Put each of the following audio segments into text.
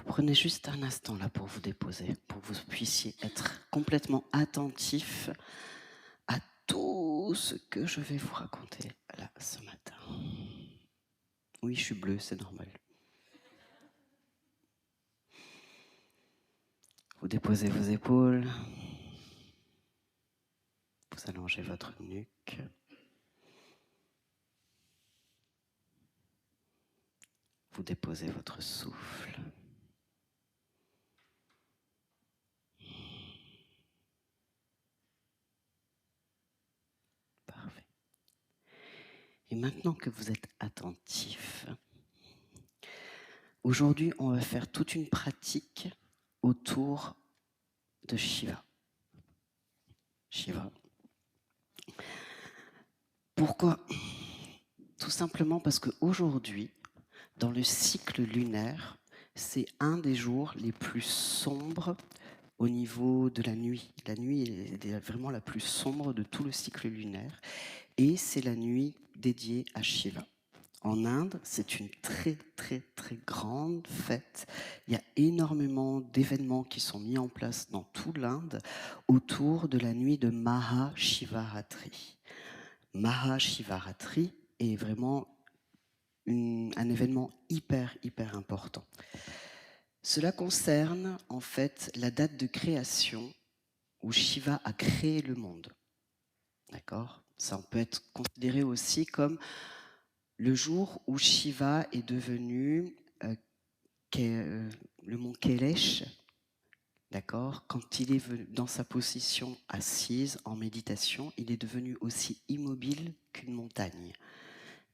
Vous prenez juste un instant là pour vous déposer, pour que vous puissiez être complètement attentif à tout ce que je vais vous raconter là ce matin. Oui, je suis bleu, c'est normal. Vous déposez vos épaules, vous allongez votre nuque. Vous déposez votre souffle. Parfait. Et maintenant que vous êtes attentif, aujourd'hui, on va faire toute une pratique autour de Shiva. Shiva. Pourquoi? Tout simplement parce qu'aujourd'hui, dans le cycle lunaire, c'est un des jours les plus sombres au niveau de la nuit. La nuit est vraiment la plus sombre de tout le cycle lunaire et c'est la nuit dédiée à Shiva. En Inde, c'est une très très très grande fête. Il y a énormément d'événements qui sont mis en place dans toute l'Inde autour de la nuit de Mahashivaratri. Mahashivaratri est vraiment un événement hyper important. Cela concerne en fait la date de création où Shiva a créé le monde. D'accord? Ça peut être considéré aussi comme le jour où Shiva est devenu le mont Kailash, d'accord? Quand il est dans sa position assise en méditation, il est devenu aussi immobile qu'une montagne.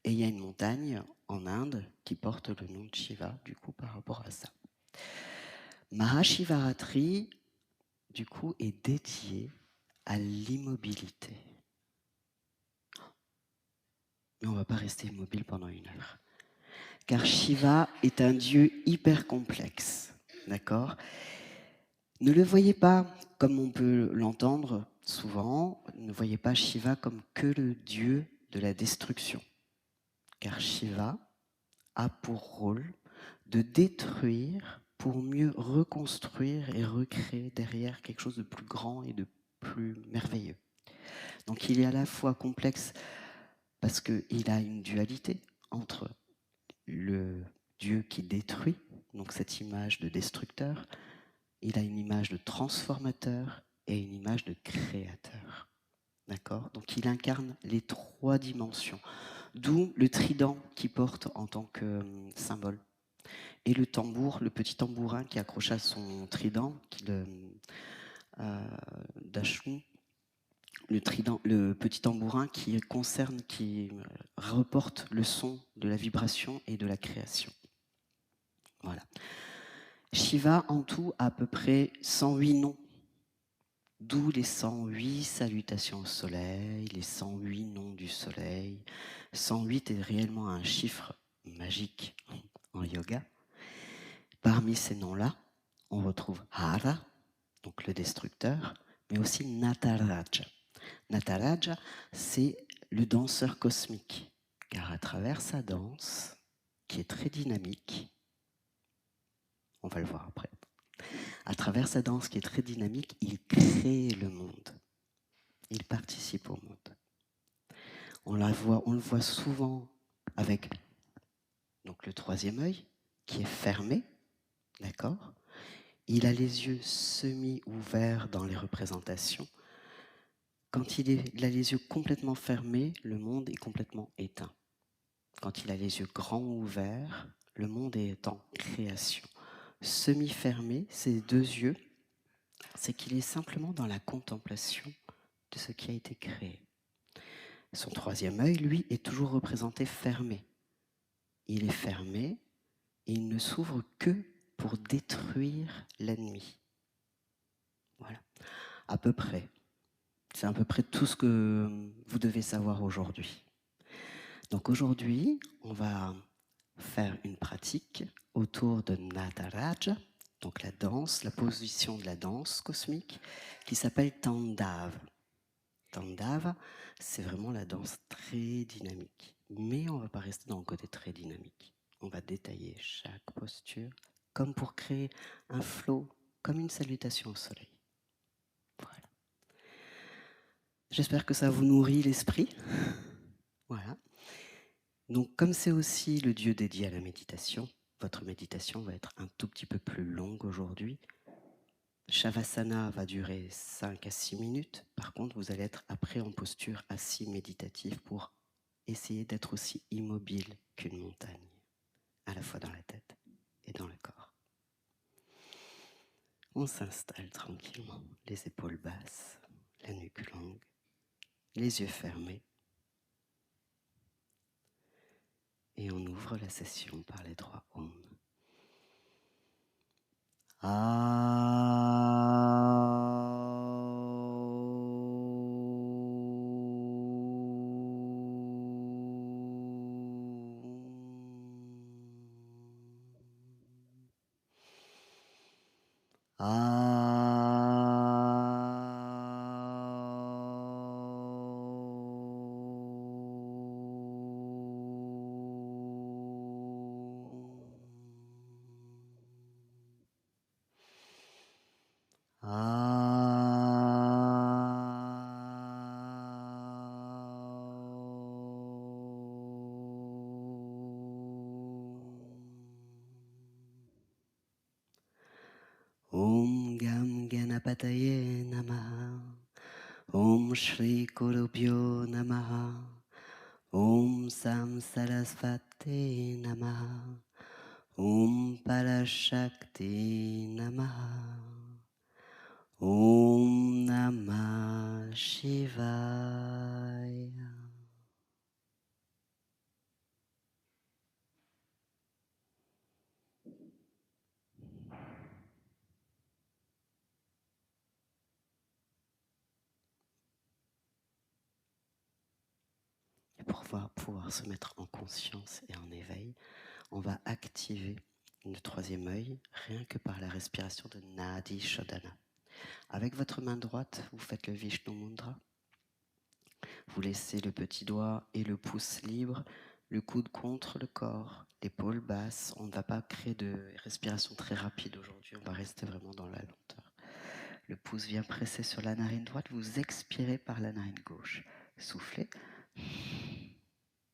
Et il y a une montagne en Inde qui porte le nom de Shiva, du coup, par rapport à ça. Mahashivaratri, du coup, est dédié à l'immobilité. Mais on ne va pas rester immobile pendant 1 heure. Car Shiva est un dieu hyper complexe. D'accord? Ne le voyez pas comme on peut l'entendre souvent, ne voyez pas Shiva comme que le dieu de la destruction. Car Shiva a pour rôle de détruire pour mieux reconstruire et recréer derrière quelque chose de plus grand et de plus merveilleux. Donc il est à la fois complexe parce qu'il a une dualité entre le Dieu qui détruit, donc cette image de destructeur, il a une image de transformateur et une image de créateur. D'accord? Donc il incarne les 3 dimensions, d'où le trident qu'il porte en tant que symbole. Et le tambour, le petit tambourin qui accroche à son trident, d'Ashun, le petit tambourin qui reporte le son de la vibration et de la création. Voilà. Shiva en tout a à peu près 108 noms, d'où les 108 salutations au soleil, les 108 noms du soleil. 108 est réellement un chiffre magique en yoga. Parmi ces noms-là, on retrouve Hara, donc le destructeur, mais aussi Nataraja. Nataraja, c'est le danseur cosmique, car à travers sa danse, qui est très dynamique, on va le voir après, à travers sa danse qui est très dynamique, il crée le monde. Il participe au monde. On le voit souvent avec donc, le 3e œil, qui est fermé, d'accord? Il a les yeux semi-ouverts dans les représentations. Quand il a les yeux complètement fermés, le monde est complètement éteint. Quand il a les yeux grands ouverts, le monde est en création. Semi-fermé, ces 2 yeux, c'est qu'il est simplement dans la contemplation de ce qui a été créé. Son 3e œil, lui, est toujours représenté fermé. Il est fermé et il ne s'ouvre que pour détruire l'ennemi. Voilà, à peu près. C'est à peu près tout ce que vous devez savoir aujourd'hui. Donc aujourd'hui, on va faire une pratique autour de Nataraja, donc la danse, la position de la danse cosmique, qui s'appelle Tandava. Tandava, c'est vraiment la danse très dynamique. Mais on ne va pas rester dans le côté très dynamique. On va détailler chaque posture comme pour créer un flot, comme une salutation au soleil. Voilà. J'espère que ça vous nourrit l'esprit. Voilà. Donc, comme c'est aussi le Dieu dédié à la méditation, votre méditation va être un tout petit peu plus longue aujourd'hui. Shavasana va durer 5 à 6 minutes. Par contre, vous allez être après en posture assis méditative pour essayer d'être aussi immobile qu'une montagne, à la fois dans la tête et dans le corps. On s'installe tranquillement, les épaules basses, la nuque longue, les yeux fermés. Et on ouvre la session par les trois Om. Om Gam Ganapataye Namaha. Om Shri Gurubhyo Namaha. Om Sam Sarasvate Namaha. Om Parashakti Namaha. Om Namah Shivaya. Et pour pouvoir se mettre en conscience et en éveil, on va activer le troisième œil rien que par la respiration de Nadi Shodhana. Avec votre main droite, vous faites le Vishnu Mudra. Vous laissez le petit doigt et le pouce libre, le coude contre le corps, l'épaule basse. On ne va pas créer de respiration très rapide aujourd'hui, on va rester vraiment dans la lenteur. Le pouce vient presser sur la narine droite, vous expirez par la narine gauche. Soufflez,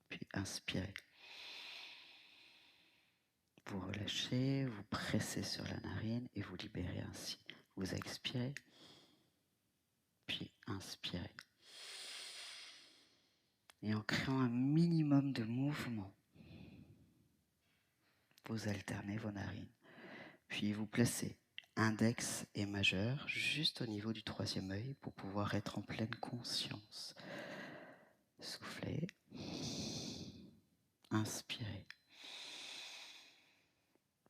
puis inspirez. Vous relâchez, vous pressez sur la narine et vous libérez ainsi. Vous expirez, puis inspirez. Et en créant un minimum de mouvement, vous alternez vos narines. Puis vous placez index et majeur juste au niveau du troisième œil pour pouvoir être en pleine conscience. Soufflez. Inspirez.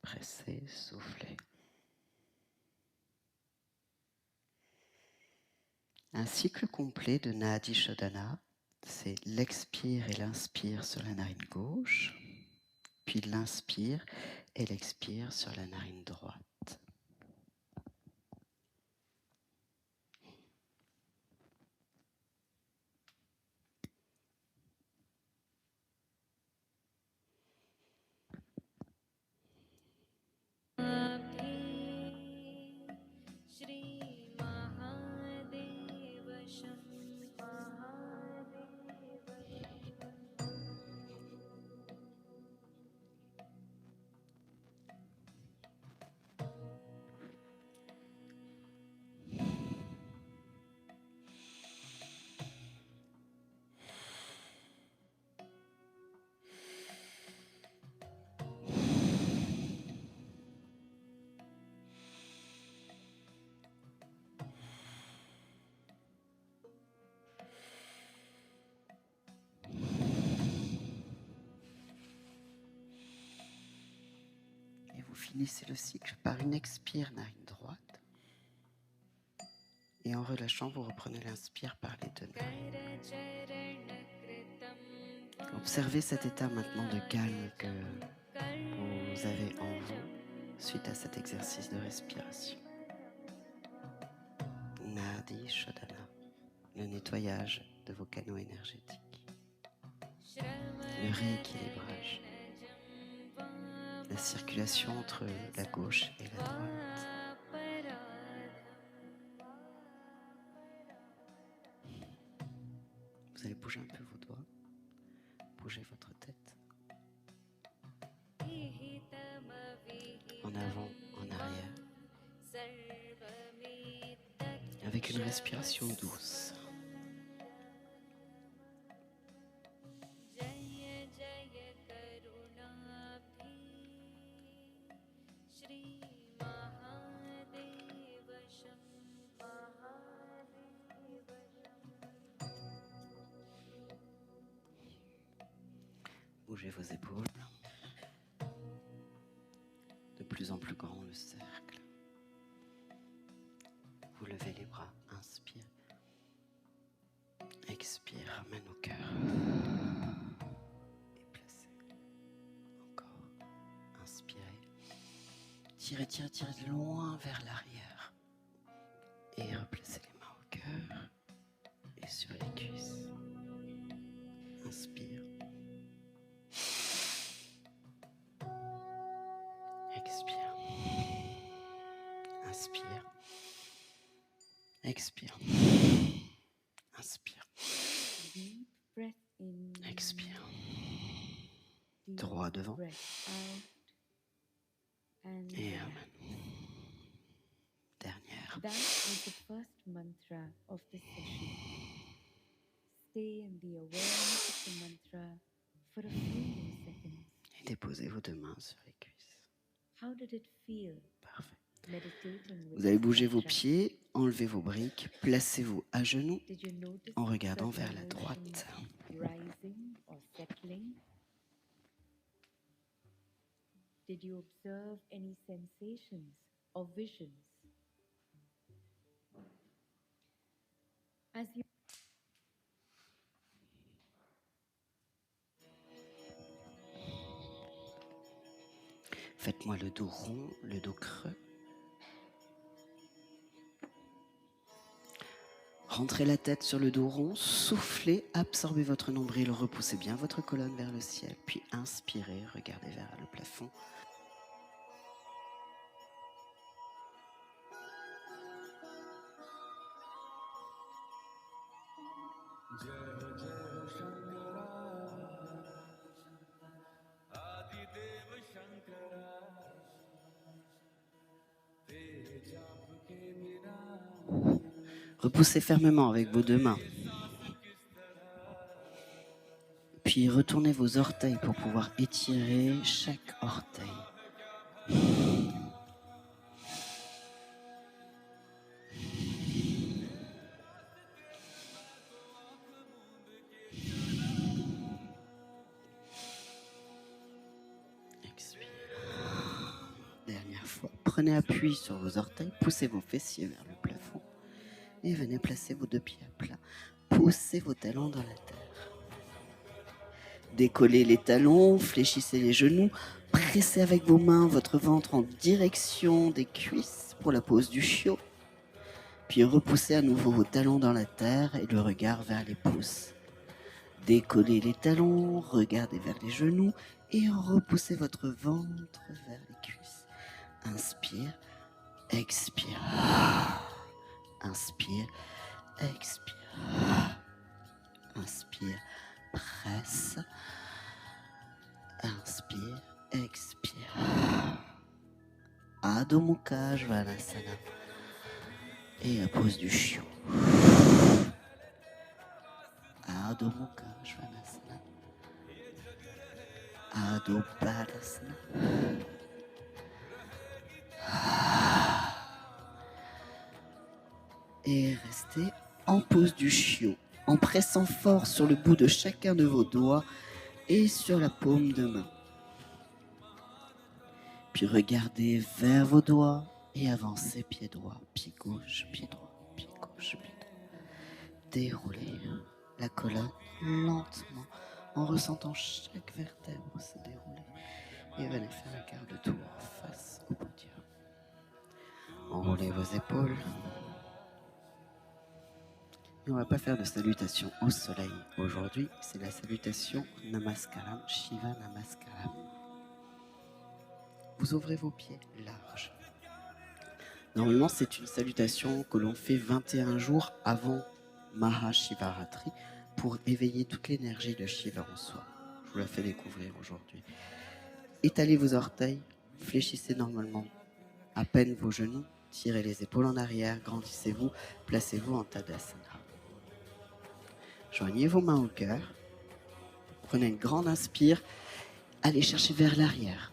Pressez, soufflez. Un cycle complet de Nadi Shodhana, c'est l'expire et l'inspire sur la narine gauche, puis l'inspire et l'expire sur la narine droite. Vous finissez le cycle par une expire narine droite. Et en relâchant, vous reprenez l'inspire par les deux narines. Observez cet état maintenant de calme que vous avez en vous suite à cet exercice de respiration. Nadi Shodhana, le nettoyage de vos canaux énergétiques, le rééquilibrage, la circulation entre la gauche et la droite. Vous allez bouger un peu vos doigts, bougez votre tête. En avant, en arrière. Avec une respiration douce. Bougez vos épaules. De plus en plus grand le cercle. Vous levez les bras, inspire. Expire, ramène au cœur. Et placez. Encore. Inspirez. Tirez, tirez, tirez loin vers l'arrière. Et replacez les mains au cœur et sur les cuisses. Inspire. Expire. Inspire. Expire. Inspire. Expire. Droit devant. Et amen. Dernière. That was the first mantra of the session. Stay in the awareness of the mantra for a few more seconds. Et déposez vos deux mains sur les cuisses. How did it feel? Parfait. Meditating with Vous allez this bouger vos mantra. pieds, enlevez vos briques, placez-vous à genoux Did you notice en regardant certain vers la droite. emotions rising or settling? Did you observe any sensations or visions? As you Faites-moi le dos rond, le dos creux. Rentrez la tête sur le dos rond, soufflez, absorbez votre nombril, repoussez bien votre colonne vers le ciel, puis inspirez, regardez vers le plafond. Repoussez fermement avec vos deux mains. Puis retournez vos orteils pour pouvoir étirer chaque orteil. Expire. Dernière fois. Prenez appui sur vos orteils, poussez vos fessiers vers le plafond et venez placer vos deux pieds à plat. Poussez vos talons dans la terre. Décollez les talons, fléchissez les genoux, pressez avec vos mains votre ventre en direction des cuisses pour la pose du chiot. Puis repoussez à nouveau vos talons dans la terre et le regard vers les pouces. Décollez les talons, regardez vers les genoux et repoussez votre ventre vers les cuisses. Inspire, expire. Inspire, expire. Inspire, presse. Inspire, expire. Adho Mukha Svanasana. Et la pose du chiot. Adho Mukha Svanasana. Adho Balasana. Et restez en pose du chiot, en pressant fort sur le bout de chacun de vos doigts et sur la paume de main. Puis regardez vers vos doigts et avancez pied droit, pied gauche, pied droit, pied gauche, pied droit. Déroulez la colonne lentement en ressentant chaque vertèbre se dérouler. Et venez faire un quart de tour face au podium. Enroulez vos épaules. Et on ne va pas faire de salutation au soleil aujourd'hui, c'est la salutation Namaskaram, Shiva Namaskaram. Vous ouvrez vos pieds larges. Normalement, c'est une salutation que l'on fait 21 jours avant Mahashivaratri pour éveiller toute l'énergie de Shiva en soi. Je vous la fais découvrir aujourd'hui. Étalez vos orteils, fléchissez normalement à peine vos genoux, tirez les épaules en arrière, grandissez-vous, placez-vous en Tadasana. Joignez vos mains au cœur, prenez une grande inspire, allez chercher vers l'arrière,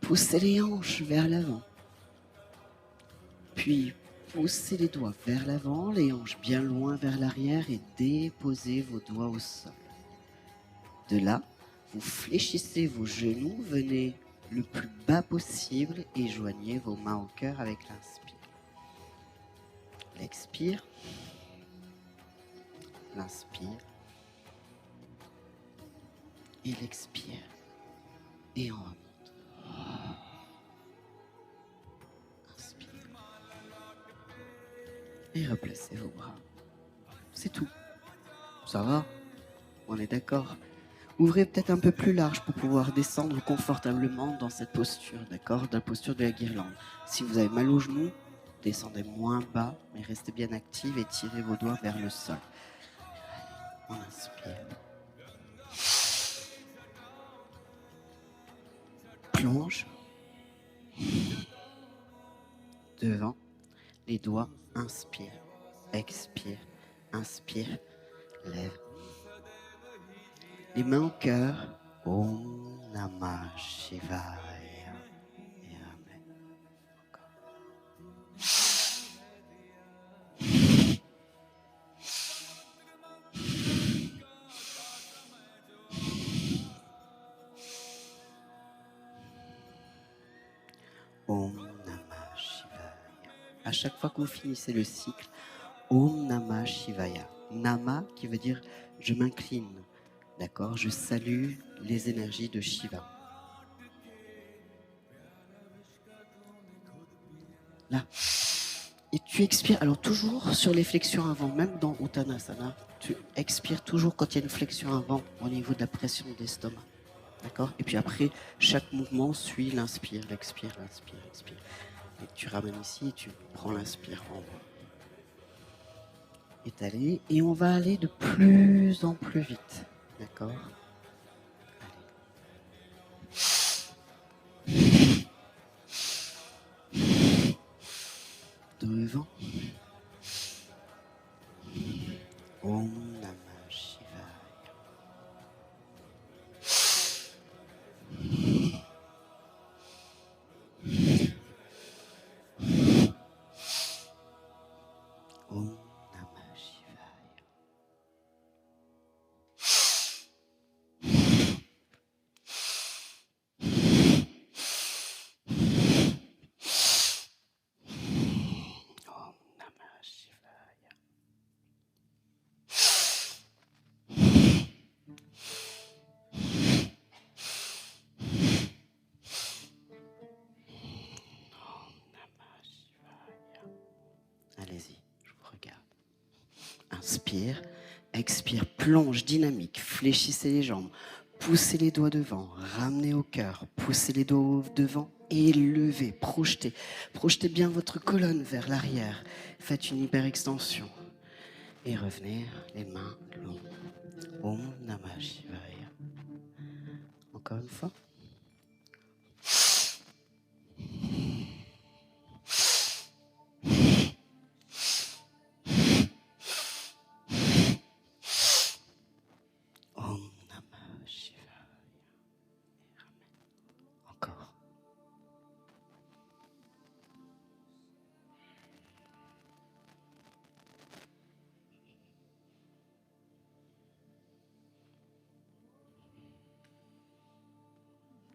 poussez les hanches vers l'avant, puis poussez les doigts vers l'avant, les hanches bien loin vers l'arrière et déposez vos doigts au sol. De là, vous fléchissez vos genoux, venez le plus bas possible et joignez vos mains au cœur avec l'inspire. L'expire, l'inspire et l'expire et on remonte. Inspire et replacez vos bras. C'est tout. Ça va? On est d'accord? Ouvrez peut-être un peu plus large pour pouvoir descendre confortablement dans cette posture, d'accord? Dans la posture de la guirlande. Si vous avez mal aux genoux, descendez moins bas, mais restez bien active et tirez vos doigts vers le sol. On inspire. Plonge. Devant. Les doigts. Inspire. Expire. Inspire. Lève. Les mains au cœur. Om Namah Shivaya. Et Amen. Om Namah Shivaya. À chaque fois que vous finissez le cycle, Om Namah Shivaya. Nama qui veut dire je m'incline, d'accord? Je salue les énergies de Shiva. Là. Et tu expires, alors toujours sur les flexions avant, même dans Uttanasana, tu expires toujours quand il y a une flexion avant au niveau de la pression de l'estomac. D'accord? Et puis après, chaque mouvement suit l'inspire, l'expire, l'inspire, l'expire. Et tu ramènes ici et tu prends l'inspire en bas. Étalé, et on va aller de plus en plus vite. D'accord? Devant. Om Namah Shivaya. Om Namah Shivaya. Om Namah Shivaya. Allez-y, je vous regarde. Inspire, expire, plonge dynamique, fléchissez les jambes, poussez les doigts devant, ramenez au cœur, poussez les doigts devant et levez, projetez. Projetez bien votre colonne vers l'arrière. Faites une hyperextension. Et revenez, les mains longues. Om Namah Shivaya. Encore une fois. Om Namah Shivaya. Encore.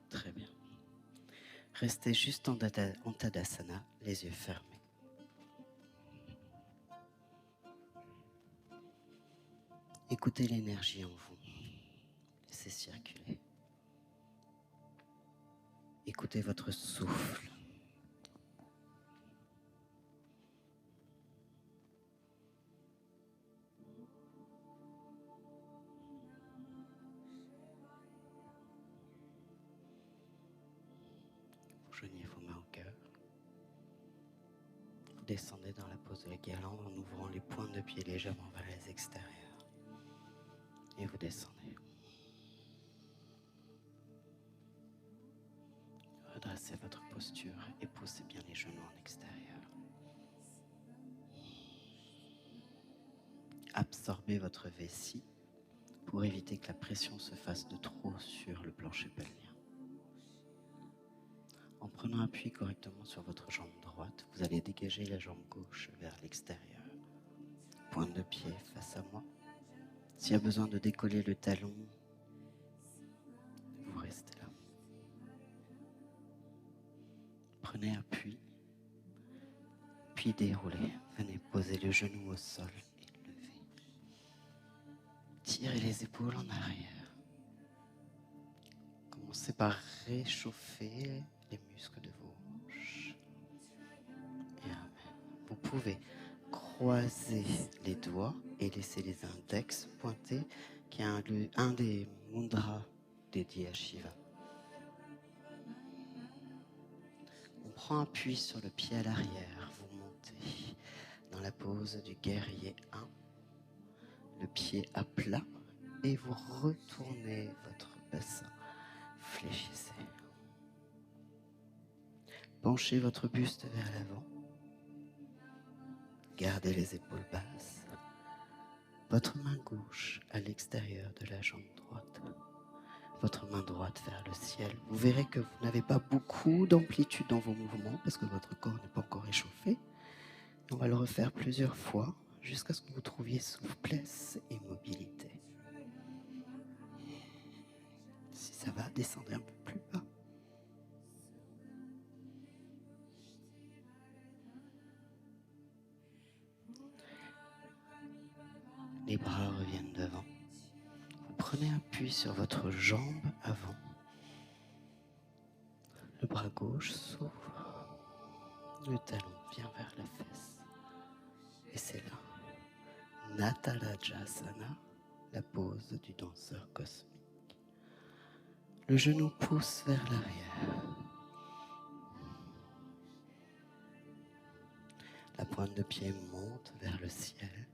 Très bien. Restez juste en Tadasana, les yeux fermés. Écoutez l'énergie en vous. Laissez circuler. Écoutez votre souffle. Joignez vos mains au cœur. Vous descendez dans la pose de la guirlande en ouvrant les pointes de pied légèrement vers les extérieurs. Et vous descendez. Redressez votre posture et poussez bien les genoux en extérieur. Absorbez votre vessie pour éviter que la pression se fasse de trop sur le plancher pelvien. En prenant appui correctement sur votre jambe droite, vous allez dégager la jambe gauche vers l'extérieur. Pointe de pied face à moi. S'il y a besoin de décoller le talon, vous restez là. Prenez appui, puis déroulez. Venez poser le genou au sol et levez. Tirez les épaules en arrière. Commencez par réchauffer les muscles de vos hanches. Et amen. Vous pouvez croiser les doigts et laisser les index pointés, qui est un des mudras dédiés à Shiva. On prend appui sur le pied à l'arrière, vous montez dans la pose du guerrier 1, le pied à plat, et vous retournez votre bassin, fléchissez. Penchez votre buste vers l'avant, gardez les épaules basses, votre main gauche à l'extérieur de la jambe droite, votre main droite vers le ciel. Vous verrez que vous n'avez pas beaucoup d'amplitude dans vos mouvements parce que votre corps n'est pas encore échauffé. On va le refaire plusieurs fois jusqu'à ce que vous trouviez souplesse et mobilité. Si ça va, descendez un peu plus bas. Les bras reviennent devant. Vous prenez appui sur votre jambe avant. Le bras gauche s'ouvre. Le talon vient vers la fesse. Et c'est là, Natarajasana, la pose du danseur cosmique. Le genou pousse vers l'arrière. La pointe de pied monte vers le ciel.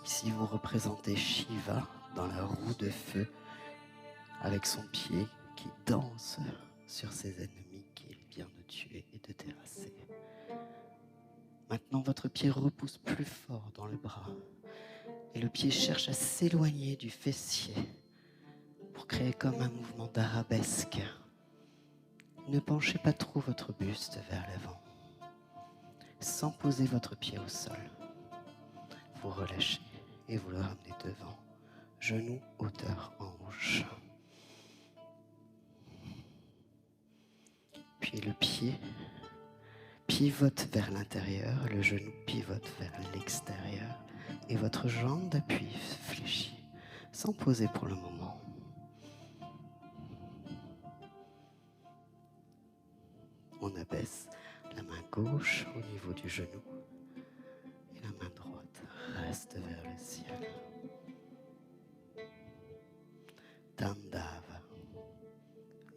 Ici, vous représentez Shiva dans la roue de feu avec son pied qui danse sur ses ennemis qu'il vient de tuer et de terrasser. Maintenant, votre pied repousse plus fort dans le bras et le pied cherche à s'éloigner du fessier pour créer comme un mouvement d'arabesque. Ne penchez pas trop votre buste vers l'avant. Sans poser votre pied au sol, vous relâchez et vous le ramenez devant. Genou, hauteur, hanche. Puis le pied pivote vers l'intérieur, le genou pivote vers l'extérieur et votre jambe d'appui fléchit, sans poser pour le moment. On abaisse la main gauche au niveau du genou et la main droite reste vers le ciel. Tandava.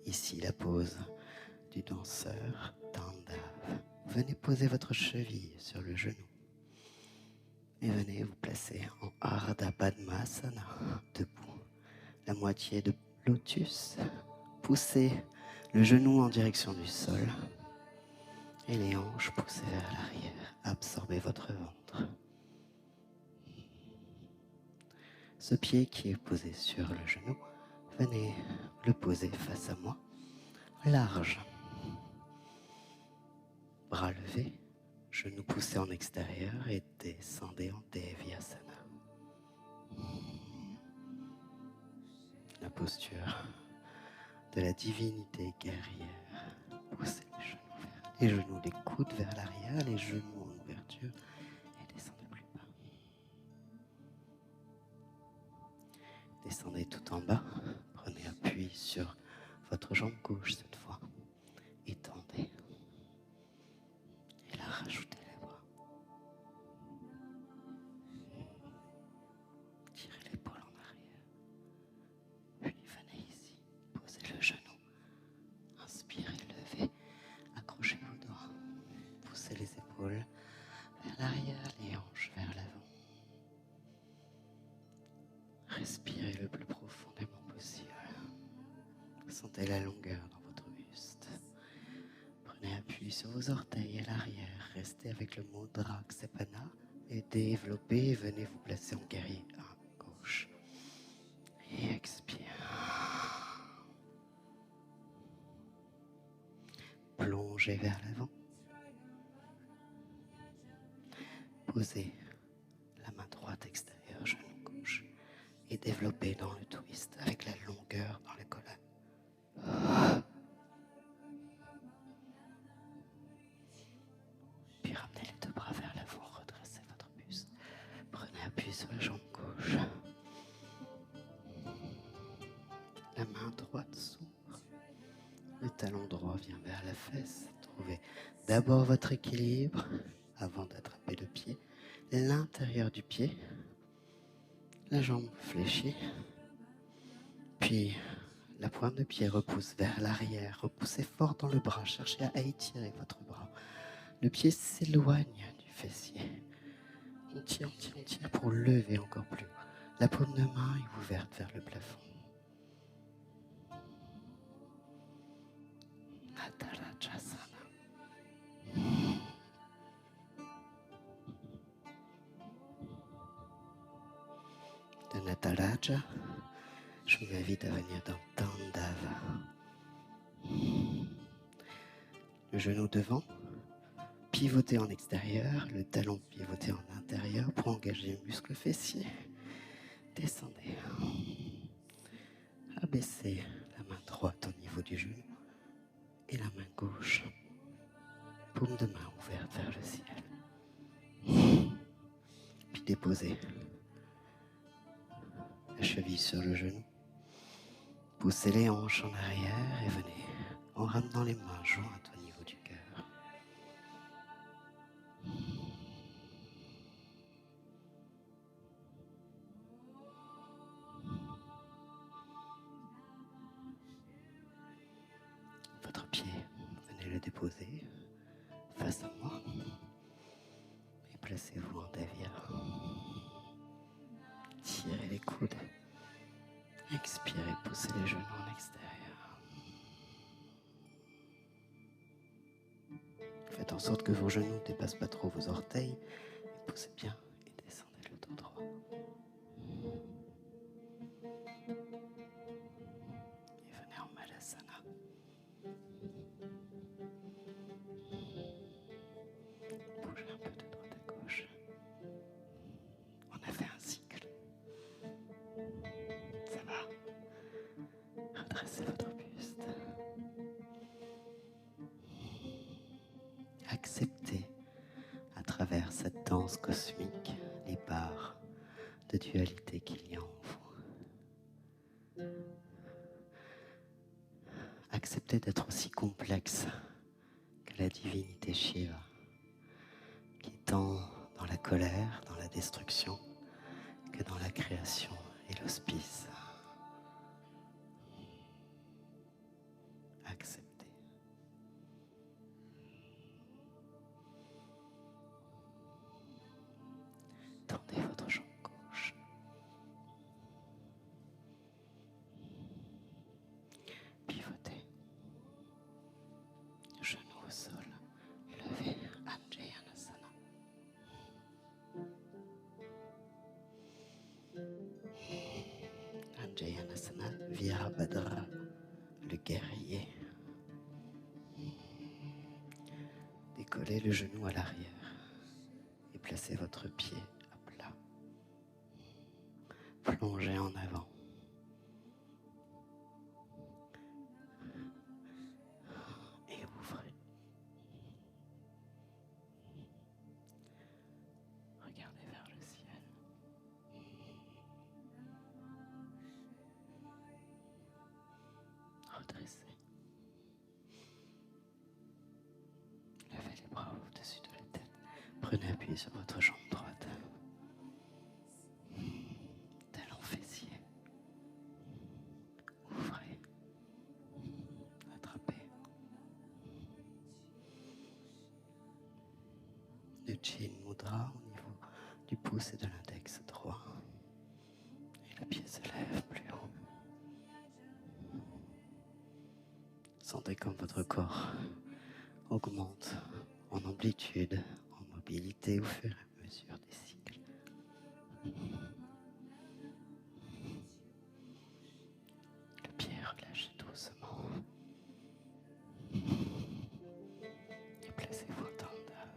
Ici la pose du danseur Tandava. Venez poser votre cheville sur le genou et venez vous placer en Ardha Padmasana, debout. La moitié de lotus. Poussez le genou en direction du sol et les hanches poussées vers l'arrière. Absorbez votre ventre. Ce pied qui est posé sur le genou, venez le poser face à moi, large. Bras levés, genoux poussés en extérieur et descendez en Devyasana. La posture de la divinité guerrière. Poussez les genoux, les coudes vers l'arrière, les genoux en ouverture et descendez plus bas. Descendez tout en bas, prenez appui sur votre jambe gauche cette fois. Étendez. Et là, rajoutez les bras. Tirez l'épaule en arrière. Puis venez Respirez le plus profondément possible. Sentez la longueur dans votre buste. Prenez appui sur vos orteils à l'arrière. Restez avec le mudra Ksepana et développez. Venez vous placer en guerrier à gauche. Et expire. Plongez vers l'avant. Posez la main droite extérieure, genou gauche. Et développez dans le twist avec la longueur dans la colonne. Puis ramenez les deux bras vers l'avant, redressez votre buste. Prenez appui sur la jambe gauche. La main droite s'ouvre. Le talon droit vient vers la fesse. Trouvez d'abord votre équilibre avant d'attraper le pied. L'intérieur du pied. La jambe fléchie. Puis la pointe de pied repousse vers l'arrière. Repoussez fort dans le bras. Cherchez à étirer votre bras. Le pied s'éloigne du fessier. On tire pour lever encore plus. La paume de main est ouverte vers le plafond. Natarajasana. De Nataraja, je vous invite à venir dans Tandava. Le genou devant, pivoté en extérieur, le talon pivoté en intérieur pour engager le muscle fessier. Descendez. Abaissez la main droite au niveau du genou et la main gauche, paume de main ouverte vers le ciel. Puis déposez la cheville sur le genou. Poussez les hanches en arrière et venez en ramenant les mains jointes au niveau du cœur. Votre pied, venez le déposer face à moi et placez-vous en davia. Tirez les coudes. Expirez, poussez les genoux en extérieur. Faites en sorte que vos genoux ne dépassent pas trop vos orteils. Et poussez bien et descendez le dos droit. Et venez en Malasana. Bougez un peu de droite à gauche. On a fait un cycle. Ça va? Redressez votre buste. Acceptez à travers cette danse cosmique les parts de dualité qu'il y a en vous. Acceptez d'être aussi complexe que la divinité Shiva, qui est tant dans la colère, dans la destruction, que dans la création et l'hospice. Acceptez. Tendez votre jambe gauche. Pivotez. Genou au sol. Levez. Anjayanasana. Anjayanasana. Virabhadra, le guerrier. Décollez le genou à l'arrière et placez votre pied à plat. Plongez en avant. Et ouvrez. Regardez vers le ciel. Redressez. Levez les bras au-dessus de la tête. Prenez appui sur votre jambe droite. Talon fessier. Ouvrez. Attrapez. Le Chin Mudra au niveau du pouce et de l'index droit. Et Le pied se lève plus haut. Sentez comme votre corps augmente en amplitude, en mobilité au fur et à mesure des cycles. Le pied relâche doucement. Et placez-vous en tendeur.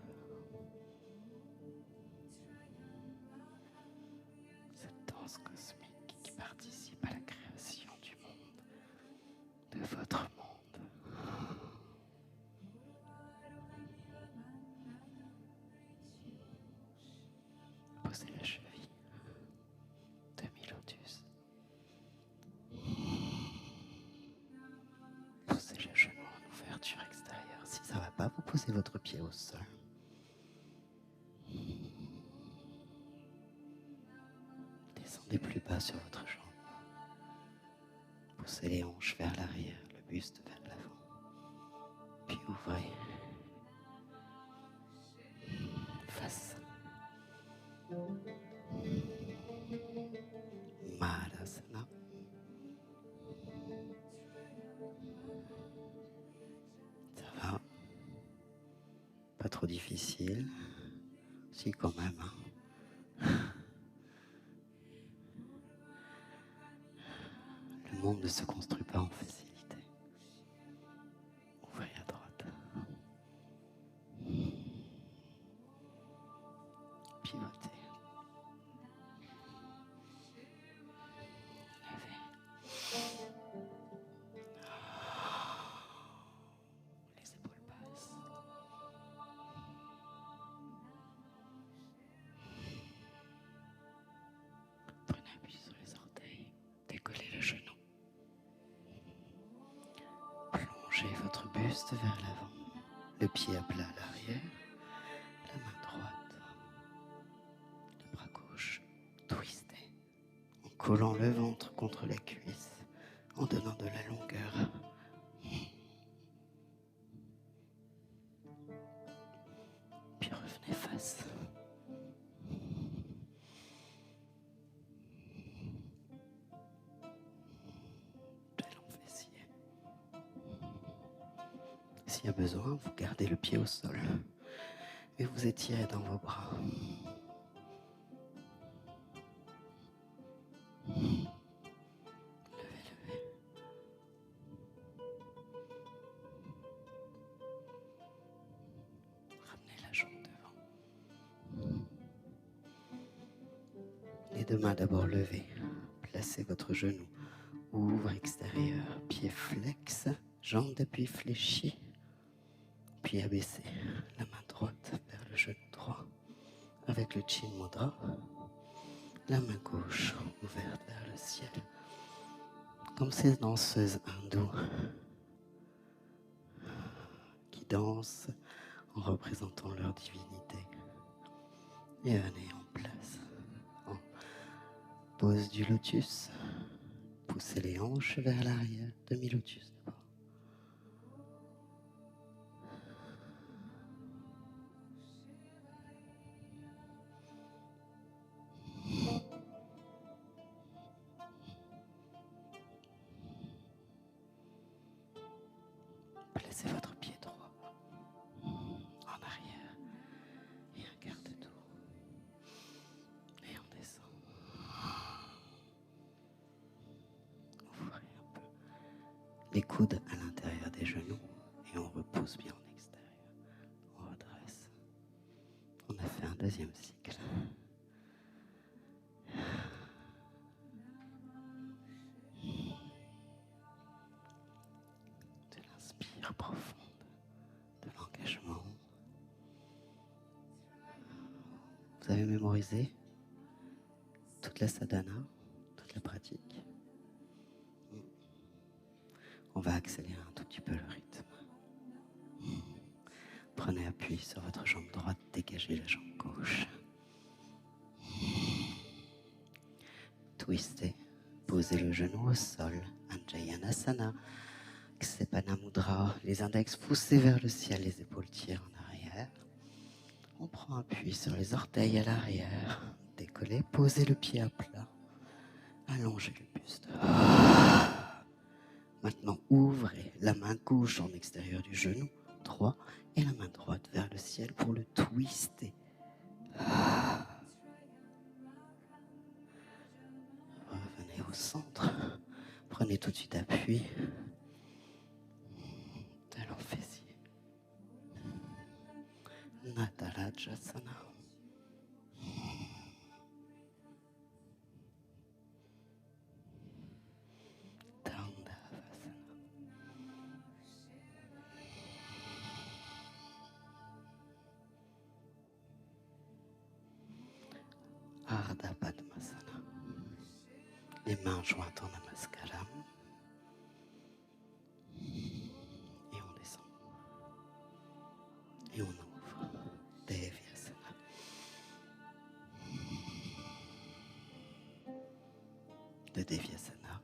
Cette danse cosmique qui participe à la création du monde, de votre monde. Posez la cheville, demi-lotus. Posez le genou en ouverture extérieure. Si ça ne va pas, vous posez votre pied au sol. Descendez plus bas sur votre jambe. Poussez les hanches vers l'arrière, le buste vers l'avant. Puis ouvrez. Face. Malasana. Ça va. Pas trop difficile. Si, quand même. Le monde ne se construit pas en facilité. Ouvrez à droite. Pivotez. Levez. Les épaules passent. Prenez appui sur les orteils. Décollez le genou. Plongez votre buste vers l'avant. Le pied à plat à l'arrière. La main droite. Le bras gauche. Twistez. En collant le ventre contre la cuisse. En donnant de la longueur. Puis revenez face. Talon fessier. S'il y a besoin, vous gardez le pied au sol. Et vous étirez dans vos bras. Levez, levez. Ramenez la jambe devant. Les deux mains d'abord levées. Placez votre genou. Ouvre extérieur. Pied flex. Jambe d'appui fléchie. Puis abaissé. La main droite vers le genou droit. Avec le chin mudra. La main gauche ouverte vers le ciel. Comme ces danseuses hindoues qui dansent en représentant leur divinité. Et venez en place. En pose du lotus. Poussez les hanches vers l'arrière. Demi-lotus d'abord. Placez votre pied droit en arrière et un quart de tour. Et on descend. Ouvrez un peu les coudes à l'intérieur des genoux et on repousse bien en extérieur. On redresse. On a fait un deuxième cycle. De l'inspire profonde, de l'engagement. Vous avez mémorisé toute la sadhana, toute la pratique. On va accélérer un tout petit peu le rythme. Prenez appui sur votre jambe droite, dégagez la jambe gauche. Twistez, posez le genou au sol, Anjayanasana, Ksepana Mudra, les index poussés vers le ciel, les épaules tirent en arrière. On prend appui sur les orteils à l'arrière, décollez, posez le pied à plat, Allongez le buste. Maintenant, ouvrez la main gauche en extérieur du genou droit et la main droite vers le ciel pour le twister. Revenez au centre. Prenez tout de suite appui. Talon fessier. Natarajasana. Dandavasana. Ardha Padmasana. Les mains jointes en Namaskaram. Et on descend. Et on ouvre. Devyasana. De Devyasana,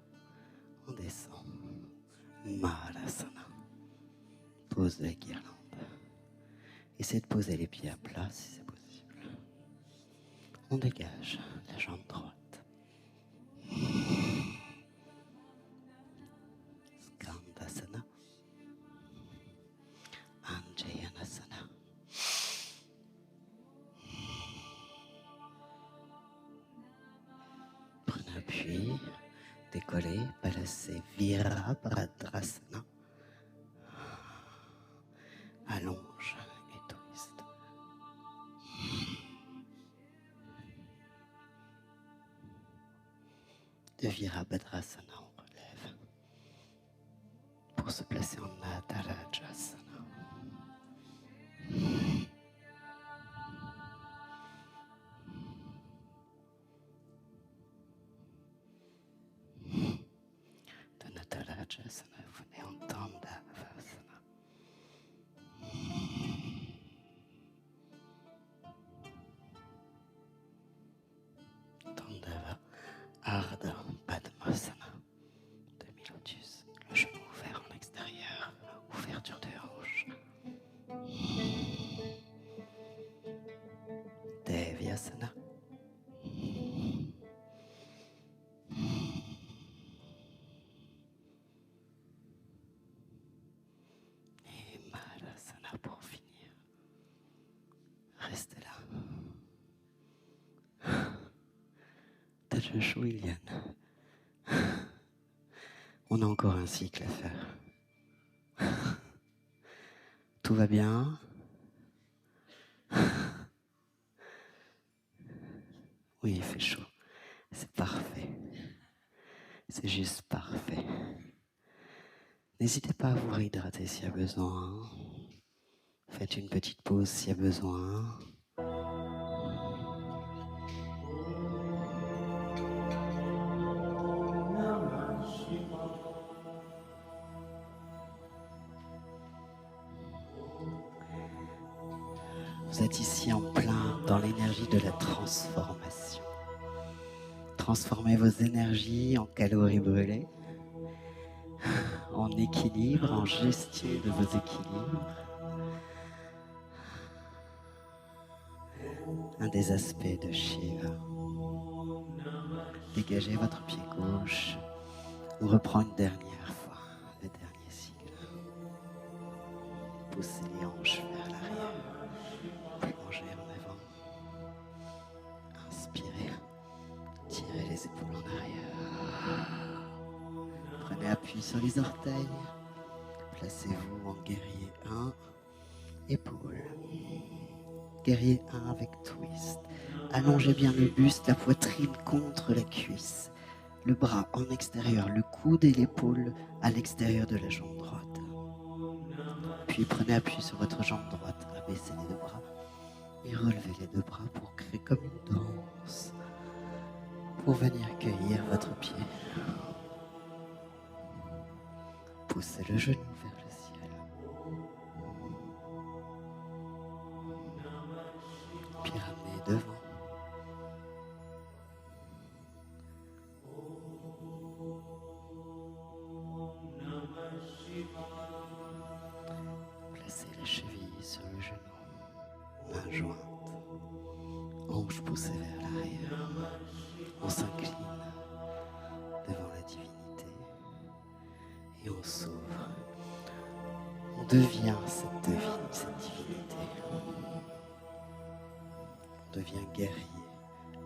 on descend. Malasana. Pose la guirlande. Essayez de poser les pieds à plat si c'est possible. On dégage la jambe droite. Skandasana. Anjayanasana. Prenez appui, décollez, placez Virabhadrasana. Allonge et twist. De Virabhadrasana, on relève pour se placer en Natarajasana. De Natarajasana, vous venez en Dandavasana. Dandava, Ardha Padmasana. Demi-lotus, le genou ouvert en extérieur, ouverture de hanche. Devyasana. Et Malasana pour finir. Restez là. T'as le chaud, Iliane. On a encore un cycle à faire. Tout va bien? Oui, il fait chaud. C'est parfait. C'est juste parfait. N'hésitez pas à vous réhydrater s'il y a besoin. Faites une petite pause s'il y a besoin. Vous êtes ici en plein dans l'énergie de la transformation. Transformez vos énergies en calories brûlées, en équilibre, en gestion de vos équilibres. Un des aspects de Shiva. Dégagez votre pied gauche. On reprend une dernière fois le dernier cycle. Poussez les hanches vers l'arrière. Plongez en avant. Inspirez. Tirez les épaules en arrière. Prenez appui sur les orteils. Placez-vous en guerrier 1. Épaules. Guerrier 1 avec twist. Allongez bien le buste, la poitrine contre la cuisse. Le bras en extérieur, le coude et l'épaule à l'extérieur de la jambe droite. Puis prenez appui sur votre jambe droite, abaissez les deux bras et relevez les deux bras pour créer comme une danse, pour venir accueillir votre pied. Poussez le genou vers le ciel. Puis ramenez devant. Placez la cheville sur le genou, main jointe, hanche poussée vers l'arrière. On s'incline Et on s'ouvre. On devient cette divinité. On devient guerrier,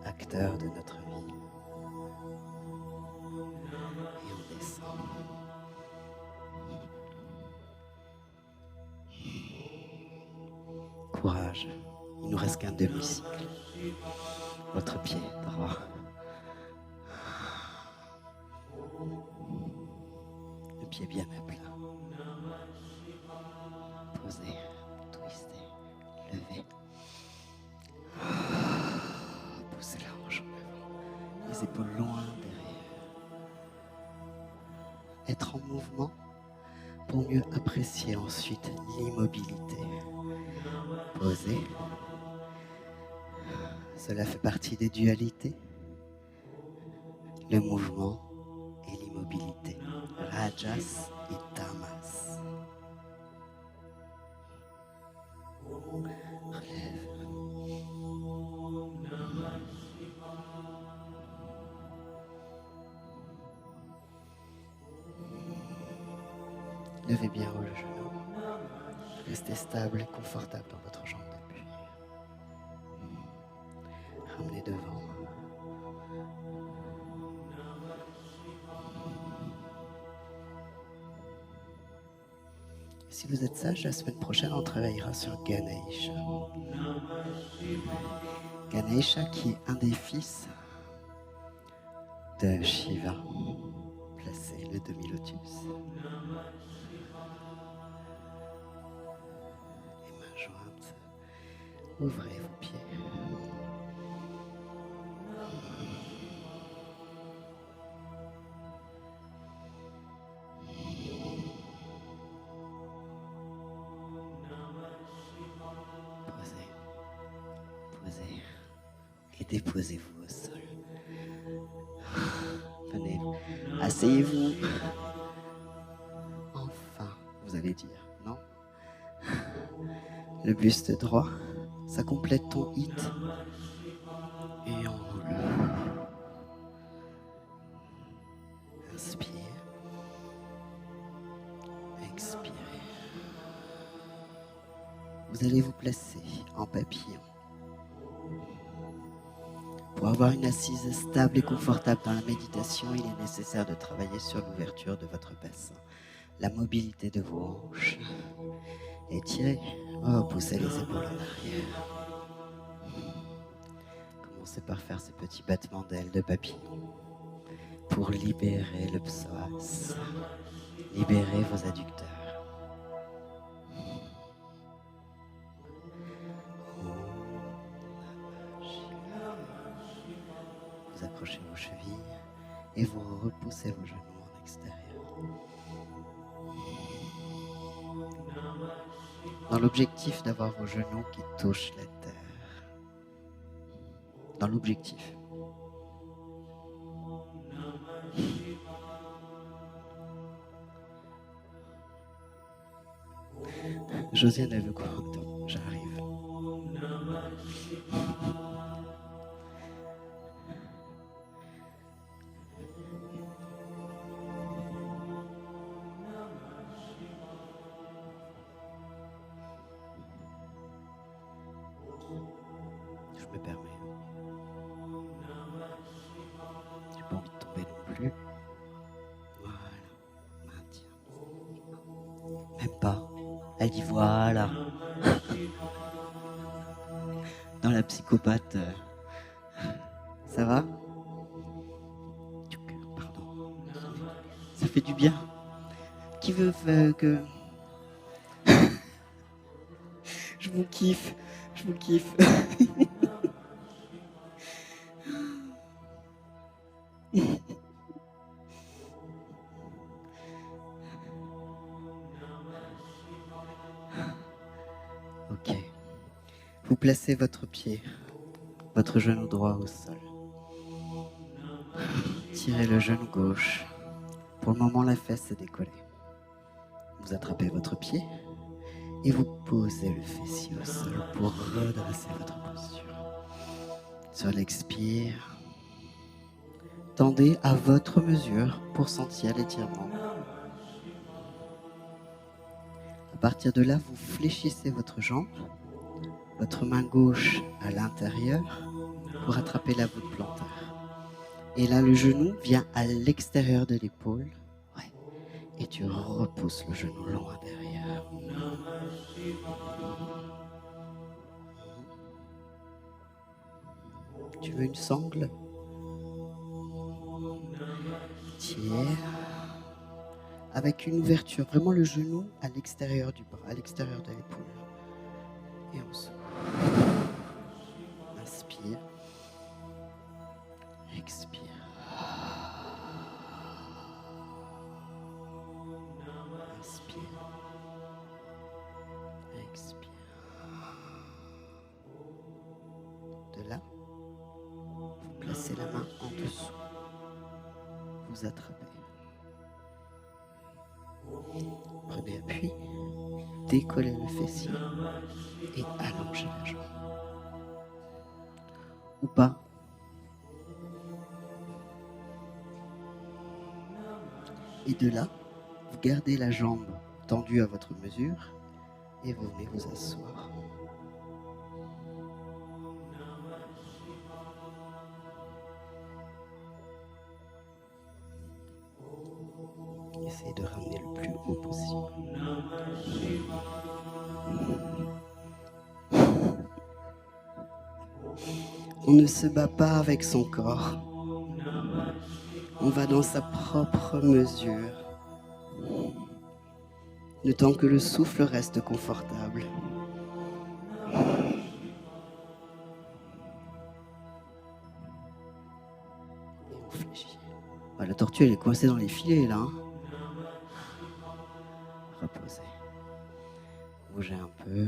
acteur de notre vie. Et on descend. Courage. Il nous reste qu'un demi-cycle. Votre pied droit. Le pied bien à plat. Posez, twistez, levez. Poussez la hanche en avant. Les épaules loin derrière. Être en mouvement pour mieux apprécier ensuite l'immobilité. Posez. Cela fait partie des dualités. Le mouvement et l'immobilité. Rajas et tamas. Relève. Levez bien haut le genou. Restez stable et confortable dans votre jambe d'appui. Ramenez devant. Si vous êtes sage, la semaine prochaine, on travaillera sur Ganesha. Ganesha qui est un des fils de Shiva. Placez le demi-lotus. Les mains jointes. Ouvrez vos pieds. Posez. Posez. Et déposez-vous au sol. Venez. Asseyez-vous. Enfin, vous allez dire, non? Le buste droit, ça complète ton hit. Et on roule. Inspire. Expirez. Vous allez vous placer en papillon. Pour avoir une assise stable et confortable dans la méditation, il est nécessaire de travailler sur l'ouverture de votre bassin, la mobilité de vos hanches. Étirez. Oh, poussez les épaules en arrière. Commencez par faire ces petits battements d'ailes de papillon pour libérer le psoas, libérer vos adducteurs. Vous accrochez vos chevilles et vous repoussez vos genoux en extérieur. Dans l'objectif d'avoir vos genoux qui touchent la terre. Dans l'objectif. Josiane, elle veut quoi? Attends, j'arrive. Je me permets. J'ai pas envie de tomber non plus. Voilà. Maintiens. Même pas. Elle dit voilà. Dans la psychopathe. Ça va? Pardon. Ça fait du bien. Qui veut que... Je vous kiffe. Je vous kiffe. Ok. Vous placez votre pied, votre genou droit au sol. Tirez le genou gauche. Pour le moment, la fesse est décollée. Vous attrapez votre pied et vous posez le fessier au sol pour redresser votre posture. Sur l'expire, tendez à votre mesure pour sentir l'étirement À partir de là, vous fléchissez votre jambe, votre main gauche à l'intérieur pour attraper la voûte plantaire. Et là, le genou vient à l'extérieur de l'épaule. Ouais. Et tu repousses le genou loin derrière. Tu veux une sangle? Tire. Avec une ouverture, vraiment le genou à l'extérieur du bras, à l'extérieur de l'épaule. Et on souffle. Inspire. Expire. Inspire. Expire. De là, vous placez la main en dessous. Vous attrapez. Prenez appui. Décollez le fessier et allongez la jambe. Ou pas. Et de là, vous gardez la jambe tendue à votre mesure et vous venez vous asseoir. Essayez de ramener le plus haut possible. On ne se bat pas avec son corps. On va dans sa propre mesure. Le temps que le souffle reste confortable. Et on fléchit. Ah, la tortue, elle est coincée dans les filets, là. Hein. Reposez. Bougez un peu.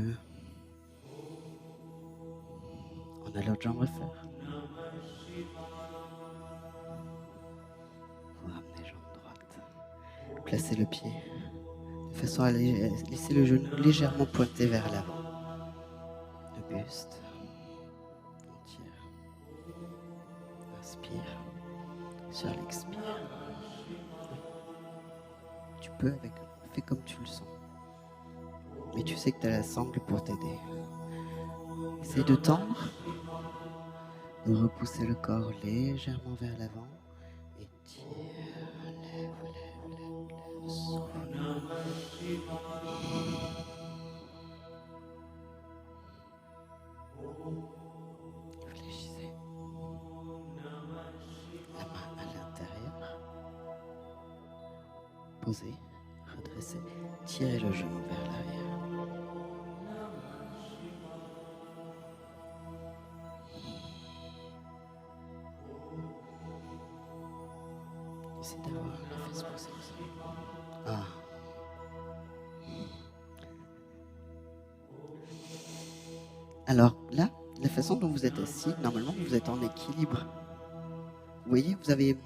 On a l'autre jambe à faire. Vous ramenez jambe droite. Placez le pied de façon à laisser le genou légèrement pointé vers l'avant. Le buste. On tire. Inspire. Sur l'expire. Tu peux avec. Fais comme tu le sens. Mais tu sais que tu as la sangle pour t'aider. Essaye de tendre. De repousser le corps légèrement vers l'avant. Et tire. Lève, lève, lève, lève. Souffle. Réfléchissez. La main à l'intérieur. Posez, redressez, tirez le genou vers l'arrière. Essayez d'avoir la fesse posée aussi. Ah. Alors là, la façon dont vous êtes assis, normalement vous êtes en équilibre. Vous voyez, vous avez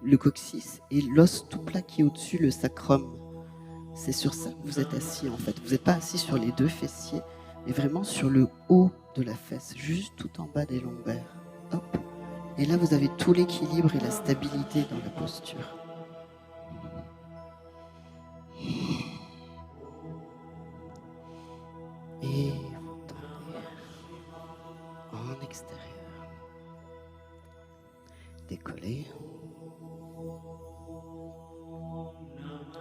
le coccyx et l'os tout plat qui est au-dessus, le sacrum. C'est sur ça que vous êtes assis en fait. Vous n'êtes pas assis sur les deux fessiers, mais vraiment sur le haut de la fesse, juste tout en bas des lombaires. Hop. Et là, vous avez tout l'équilibre et la stabilité dans la posture. Et vous tendez en extérieur. Décollez.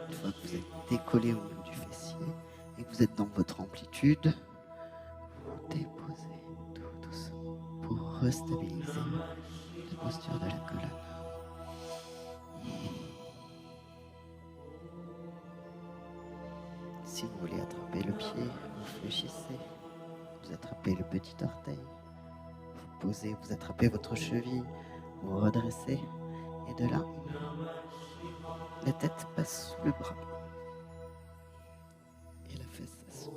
Une fois que vous êtes décollé au niveau du fessier et que vous êtes dans votre amplitude, vous déposez tout doucement pour restabiliser la posture de la colonne. Si vous voulez attraper le pied, vous fléchissez. Vous attrapez le petit orteil. Vous posez, vous attrapez votre cheville. Vous redressez. Et de là, la tête passe sous le bras. Et la fesse s'assoit.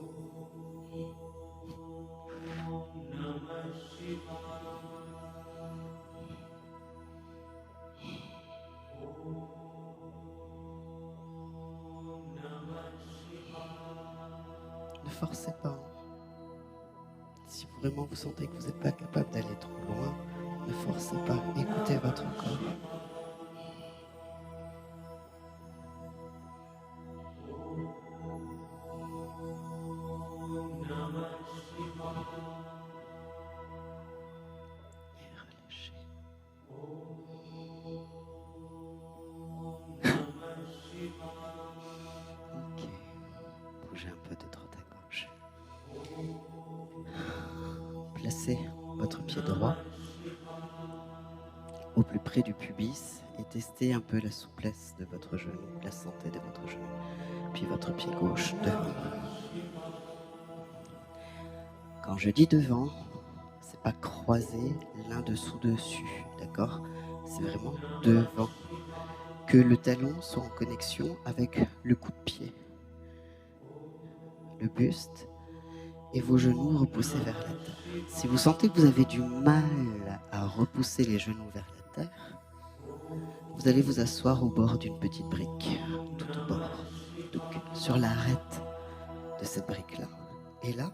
Ne forcez pas. Si vraiment vous sentez que vous n'êtes pas capable d'aller trop loin, ne forcez pas. Écoutez votre corps. plus près du pubis et testez un peu la souplesse de votre genou, la santé de votre genou. Puis votre pied gauche devant. Quand je dis devant, c'est pas croisé l'un dessous dessus, d'accord? C'est vraiment devant. Que le talon soit en connexion avec le coup de pied, le buste et vos genoux repoussés vers la terre. Si vous sentez que vous avez du mal à repousser les genoux vers la terre, vous allez vous asseoir au bord d'une petite brique, tout au bord, donc sur l'arête de cette brique-là. Et là,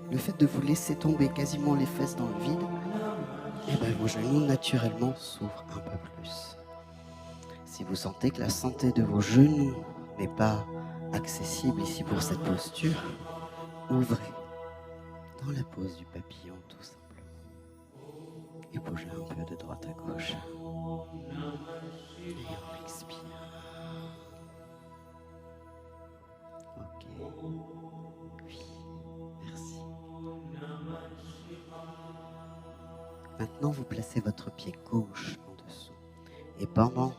le fait de vous laisser tomber quasiment les fesses dans le vide, et ben vos genoux naturellement s'ouvrent un peu plus. Si vous sentez que la santé de vos genoux n'est pas accessible ici pour cette posture, ouvrez dans la pose du papillon tout simplement. Et bougez un peu de droite à gauche. Et on expire. Ok. Oui, merci. Maintenant, vous placez votre pied gauche en dessous. Et pendant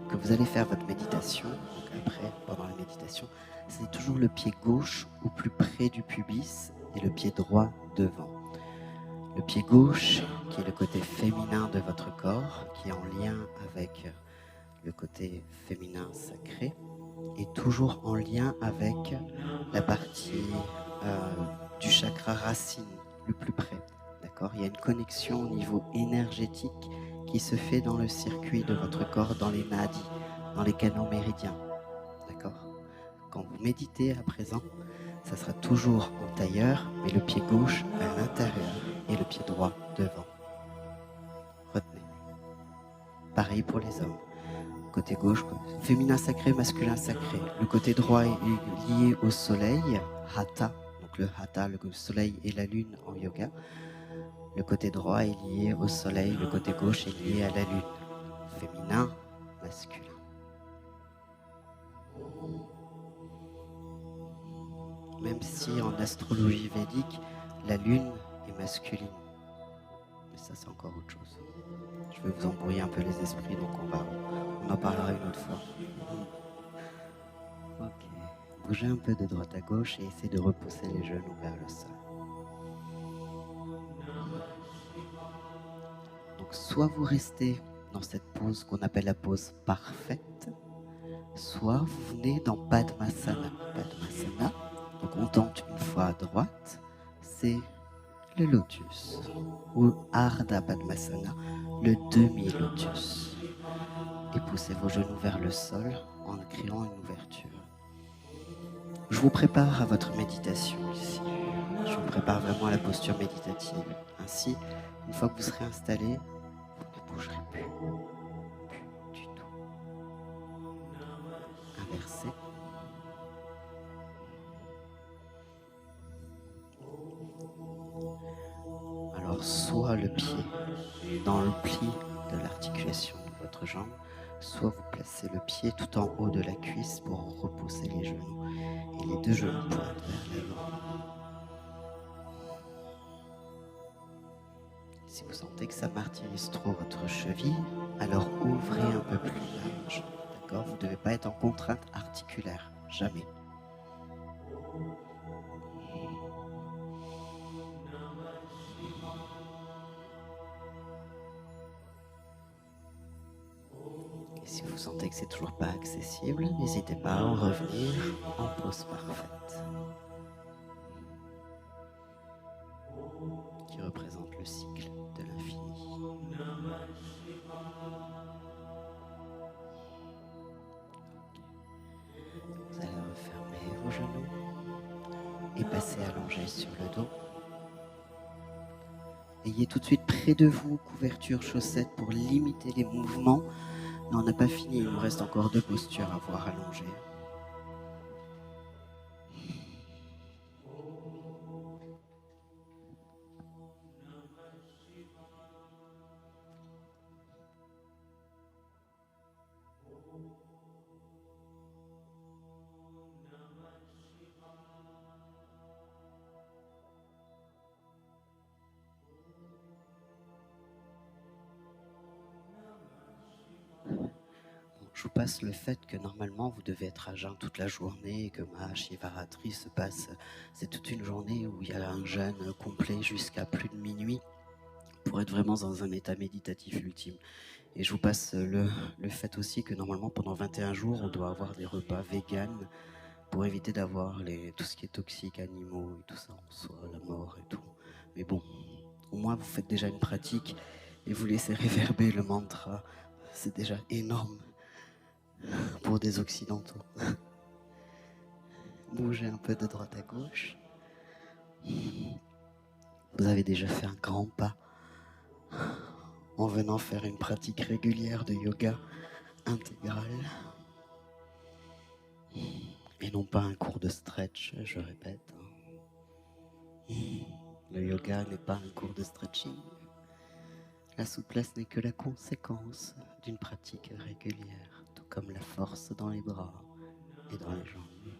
que vous allez faire votre méditation, donc après, pendant la méditation, c'est toujours le pied gauche au plus près du pubis et le pied droit devant. Le pied gauche, qui est le côté féminin de votre corps, qui est en lien avec le côté féminin sacré, est toujours en lien avec la partie du chakra racine, le plus près. D'accord ? Il y a une connexion au niveau énergétique qui se fait dans le circuit de votre corps, dans les nadis, dans les canaux méridiens. D'accord ? Quand vous méditez à présent, ça sera toujours en tailleur, mais le pied gauche à l'intérieur et le pied droit devant. Retenez. Pareil pour les hommes. Côté gauche, féminin sacré, masculin sacré. Le côté droit est lié au soleil, Hatha. Donc le Hatha, le soleil et la lune en yoga. Le côté droit est lié au soleil, le côté gauche est lié à la lune. Féminin, masculin. Même si en astrologie védique, la lune est masculine. Mais ça, c'est encore autre chose. Je vais vous embrouiller un peu les esprits, donc on en parlera une autre fois. Ok. Bougez un peu de droite à gauche et essayez de repousser les genoux vers le sol. Donc soit vous restez dans cette pose qu'on appelle la pose parfaite, soit vous venez dans Padmasana. Padmasana, donc on tente une fois à droite, c'est le lotus, ou Ardha Padmasana, le demi-lotus. Et poussez vos genoux vers le sol en créant une ouverture. Je vous prépare à votre méditation ici. Je vous prépare vraiment à la posture méditative. Ainsi, une fois que vous serez installé, vous ne bougerez plus du tout. Inversez. Alors, soit le pied dans le pli de l'articulation de votre jambe, soit vous placez le pied tout en haut de la cuisse pour repousser les genoux. Et les deux genoux pointent vers l'avant. Si vous sentez que ça martyrise trop votre cheville, alors ouvrez un peu plus large. D'accord ? Vous ne devez pas être en contrainte articulaire. Jamais. Et si vous sentez que c'est toujours pas accessible, n'hésitez pas à en revenir en pose parfaite, qui représente le cycle de l'infini. Vous allez refermer vos genoux et passer allongé sur le dos. Ayez tout de suite près de vous couverture chaussettes pour limiter les mouvements. Mais on n'a pas fini, il nous reste encore 2 postures à voir allongées. vous passe le fait que normalement vous devez être à jeun toute la journée et que ma Shivaratri se passe, c'est toute une journée où il y a un jeûne complet jusqu'à plus de minuit pour être vraiment dans un état méditatif ultime. Et je vous passe le fait aussi que normalement pendant 21 jours on doit avoir des repas véganes pour éviter d'avoir tout ce qui est toxique, animaux et tout ça en soi, la mort et tout. Mais bon, au moins vous faites déjà une pratique et vous laissez réverber le mantra. C'est déjà énorme pour des occidentaux. Bougez un peu de droite à gauche. Vous avez déjà fait un grand pas en venant faire une pratique régulière de yoga intégral. Et non pas un cours de stretch, je répète. Le yoga n'est pas un cours de stretching. La souplesse n'est que la conséquence d'une pratique régulière, tout comme la force dans les bras et dans les jambes.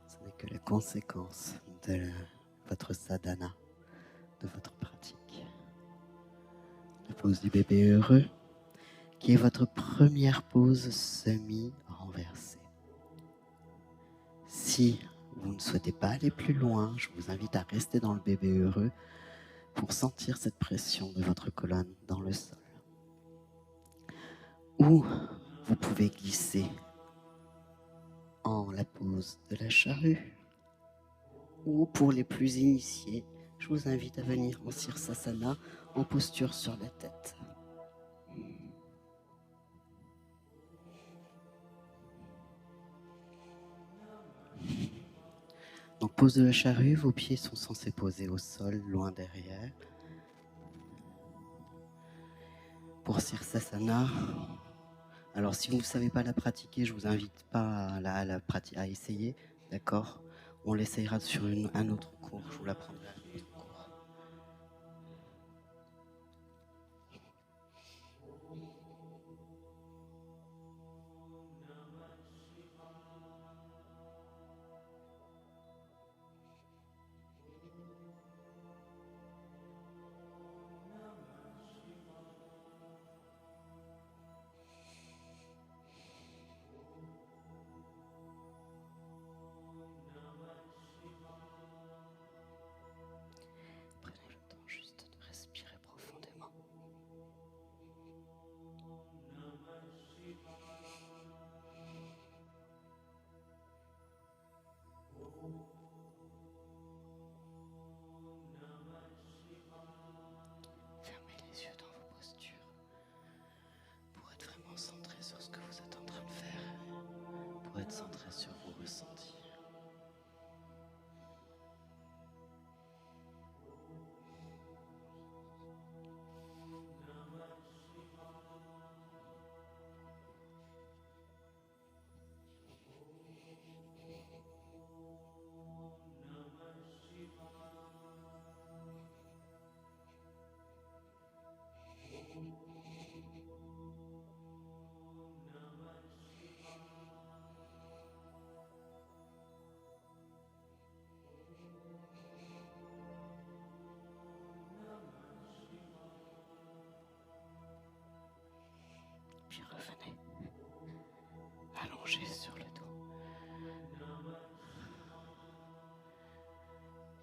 Ce n'est que la conséquence de votre sadhana, de votre pratique. La pose du bébé heureux, qui est votre première pose semi-renversée. Si vous ne souhaitez pas aller plus loin, je vous invite à rester dans le bébé heureux pour sentir cette pression de votre colonne dans le sol. Ou vous pouvez glisser en la pose de la charrue. Ou pour les plus initiés, je vous invite à venir en Sirsasana en posture sur la tête. Donc pose de la charrue, vos pieds sont censés poser au sol, loin derrière. Pour Sirsasana, alors si vous ne savez pas la pratiquer, je ne vous invite pas à essayer, d'accord? On l'essayera sur un autre cours, je vous l'apprendrai à un autre cours. Prenez le temps juste de respirer profondément. Fermez les yeux dans vos postures pour être vraiment centré sur ce que vous êtes en train de faire, pour être centré sur vos ressentis. Puis revenez, allongé sur le dos.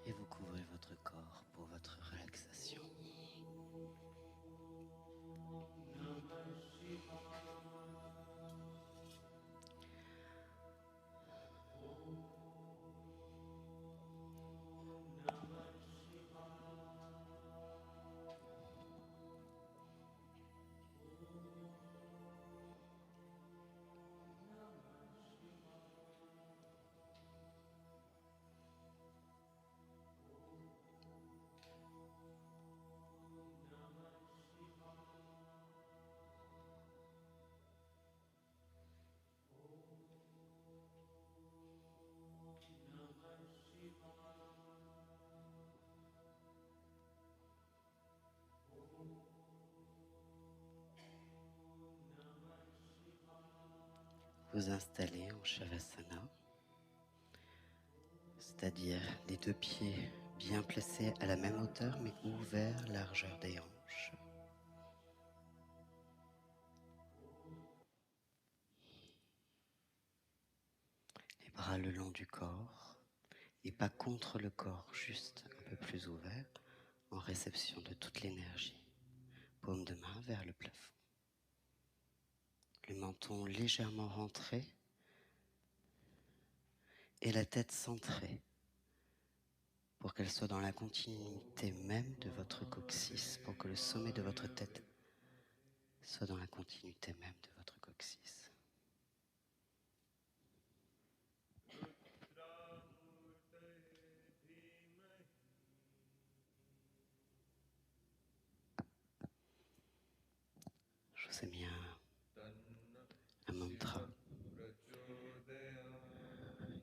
Et vous couvrez votre corps pour votre relaxation. Vous installez en Shavasana, c'est-à-dire les deux pieds bien placés à la même hauteur mais ouverts largeur des hanches. bras le long du corps, et pas contre le corps, juste un peu plus ouvert, en réception de toute l'énergie. Paume de main vers le plafond. Le menton légèrement rentré et la tête centrée pour qu'elle soit dans la continuité même de votre coccyx, pour que le sommet de votre tête soit dans la continuité même de votre coccyx. Je vous ai mis un mantra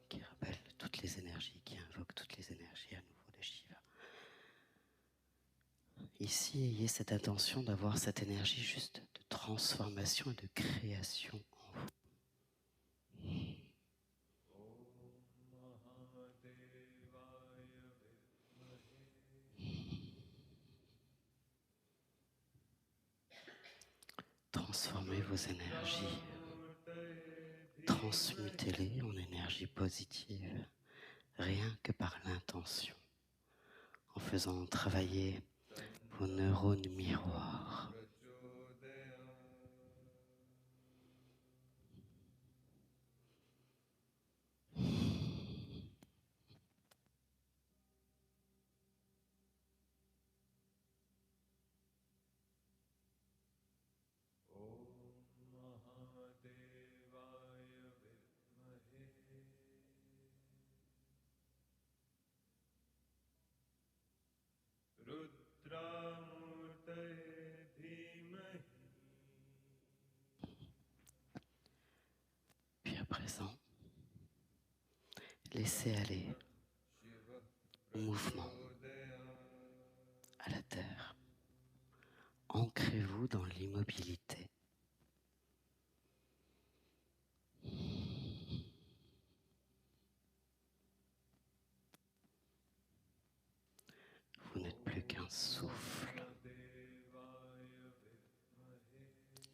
qui rappelle toutes les énergies, qui invoque toutes les énergies à nouveau de Shiva. Ici, ayez cette intention d'avoir cette énergie juste de transformation et de création en vous. Transformez vos énergies, transmutez-les en énergie positive, rien que par l'intention, en faisant travailler vos neurones miroirs. Puis à présent, laissez aller le mouvement à la terre. Ancrez-vous dans l'immobilité. Vous n'êtes plus qu'un souffle,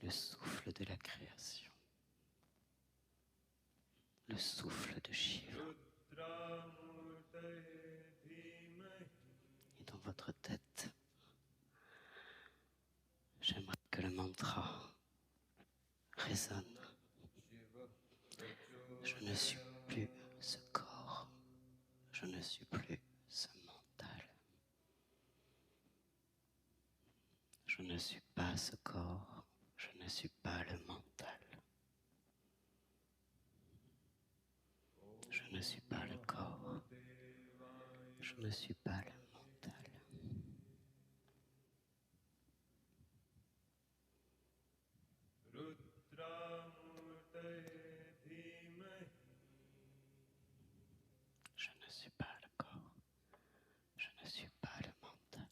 le souffle de la création, le souffle de Shiva. Et dans votre tête, j'aimerais que le mantra résonne. Je ne suis plus ce corps, je ne suis plus ce mental. Je ne suis pas ce corps, je ne suis pas le mental. Je ne suis pas le corps, je ne suis pas le mental. Je ne suis pas le corps, je ne suis pas le mental.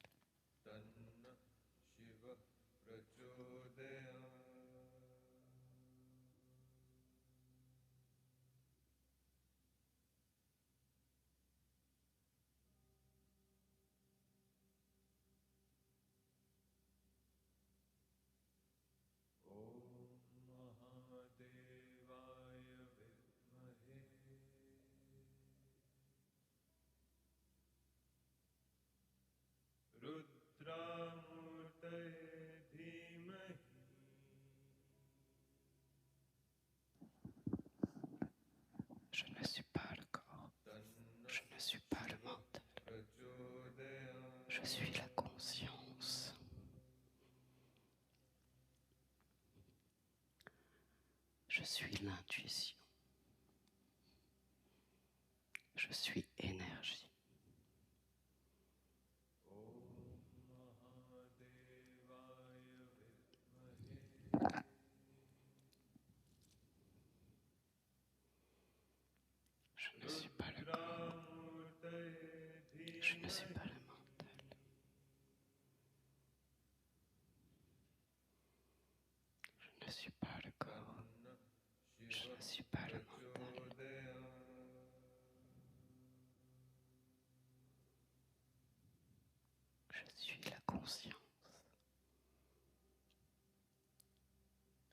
Je ne suis pas le corps, je ne suis pas le mental. Je suis la conscience. Je suis l'intuition. Je suis énergie. Je ne suis pas le corps. Je ne suis pas le mental. Je ne suis pas le corps. Je ne suis pas le mental. Je suis la conscience.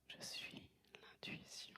Je suis l'intuition.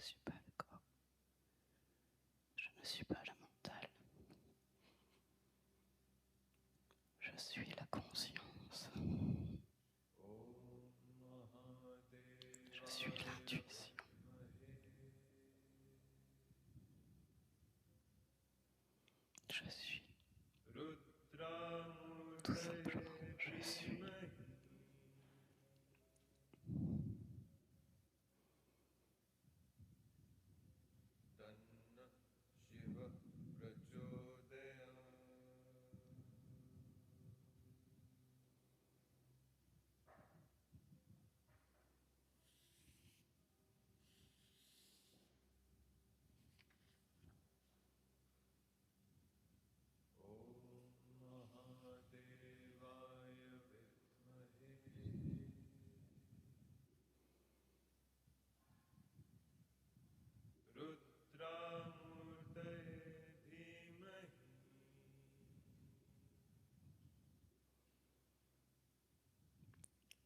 suis pas le corps. Je ne suis pas le mental. Je suis la conscience. Je suis l'intuition. Je suis tout simplement, je suis.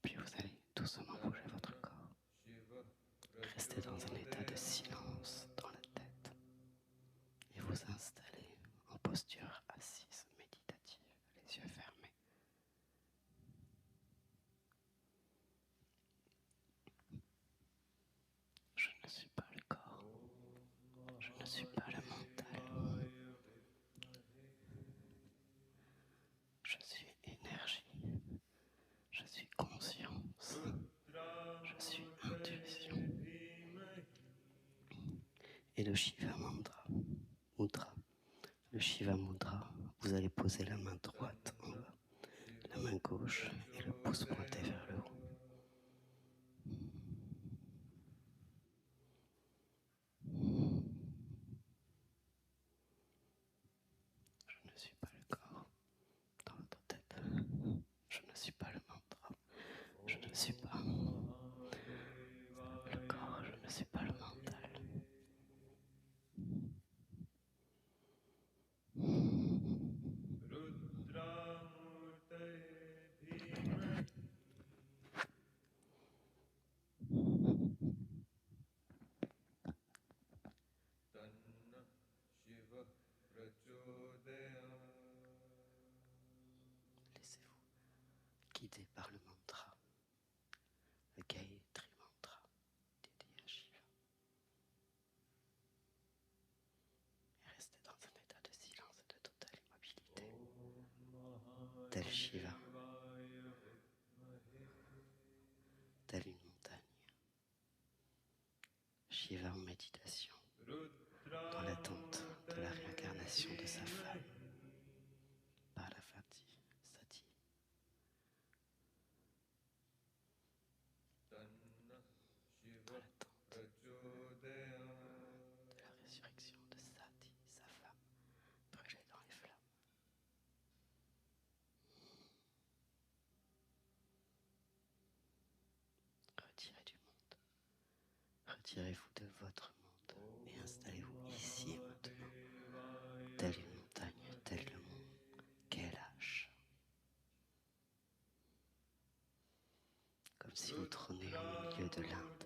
Puis vous allez doucement bouger votre corps. Restez dans un état de silence dans la tête et vous installez en posture assise méditative, les yeux fermés. Je ne suis pas le corps, je ne suis pas le mental, je suis énergie, je suis conscience, je suis intuition. Et le Shiva Mudra, le Shiva Mudra, vous allez poser la main droite en bas, la main gauche et le pouce pointé vers le haut. Je ne suis pas le corps dans votre tête. Je ne suis pas le mantra. Je ne suis pas le corps. Je ne suis pas le mental. Laissez-vous guider par le mantra, le Gayatri Mantra dédié à Shiva. Et restez dans un état de silence et de totale immobilité. Tel Shiva, telle une montagne. Shiva en méditation, dans l'attente de la réincarnation de sa femme, Parvati Sati. Dans l'attente de la résurrection de Sati, sa femme, brûlée dans les flammes. Retirez du monde. Retirez-vous de votre monde et installez-vous ici et maintenant, telle une montagne, tel le mont Kailash. Comme si vous trôniez au milieu de l'Inde,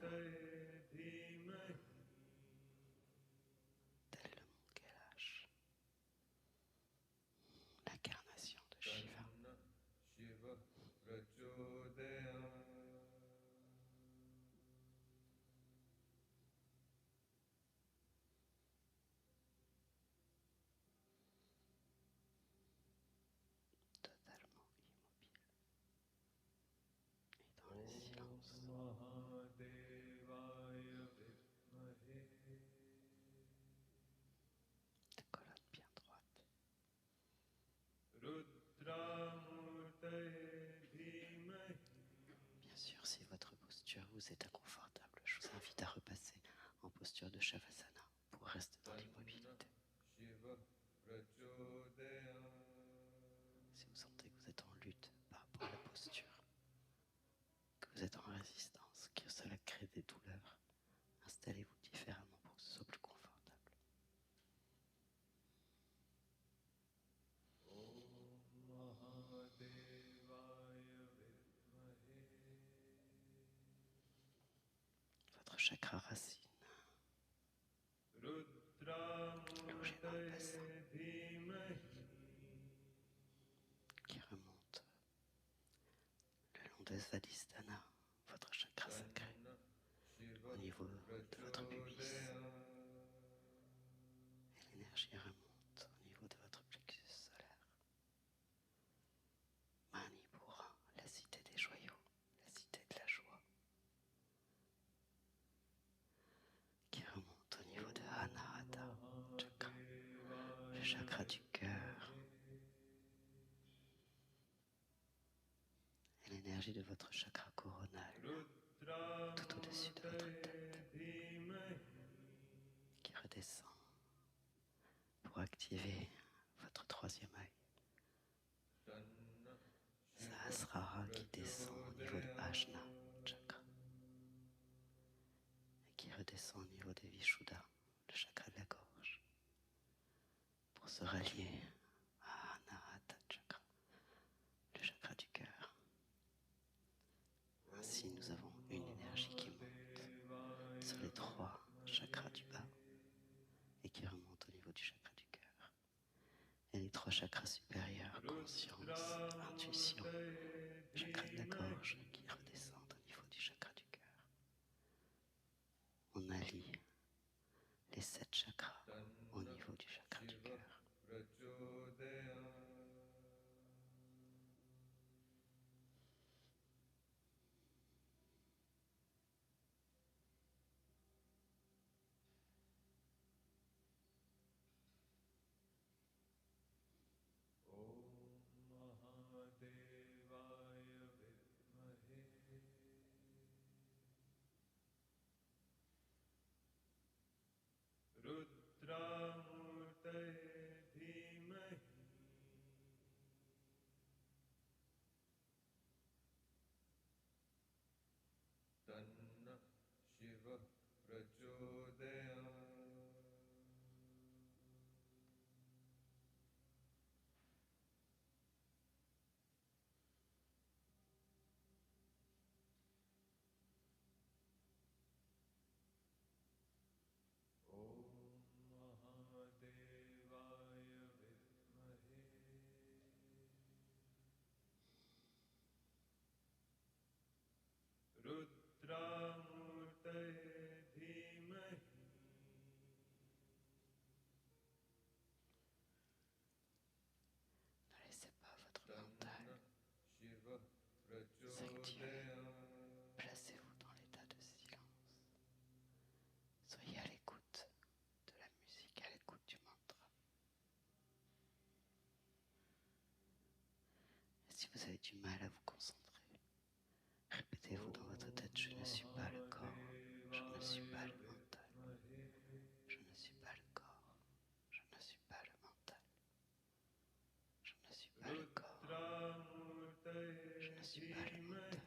tel le mont Kailash, l'incarnation de Shiva. Totalement immobile et dans le silence. La colonne bien droite. Bien sûr, si votre posture vous est inconfortable, je vous invite à repasser en posture de Shavasana pour rester dans l'immobilité. Si vous sentez que vous êtes en lutte par rapport à la posture, que vous êtes en résistance, que cela crée des douleurs, installez-vous différemment pour que ce soit plus confortable. Votre chakra racine dans le bassin, qui remonte le long de Svadhisthana, votre chakra sacré, au niveau de votre pubis. Et l'énergie remonte au niveau de votre plexus solaire. Manipura, la cité des joyaux, la cité de la joie, qui remonte au niveau de Anahata chakra, le chakra du cœur, et l'énergie de votre chakra coronal, tout au-dessus de votre tête, qui redescend pour activer votre troisième œil. Sahasrara qui descend au niveau de Ajna chakra et qui redescend au niveau de Vishuddha, le chakra de la gorge, pour se rallier à Anahata chakra, le chakra du cœur. Ainsi, nous avons une énergie qui monte sur les trois chakras du bas et qui remonte au niveau du chakra du cœur. Et les trois chakras supérieurs, conscience, intuition, chakra de la gorge, qui redescendent au niveau du chakra du cœur. On allie les 7 chakras au niveau du chakra du cœur. Ne laissez pas votre mental s'activer. Placez-vous dans l'état de silence. Soyez à l'écoute de la musique, à l'écoute du mantra. Et si vous avez du mal à vous concentrer, répétez-vous dans votre tête: je ne suis pas le corps, je ne suis pas le mental, je ne suis pas le corps, je ne suis pas le mental, je ne suis pas le corps, je ne suis pas le mental.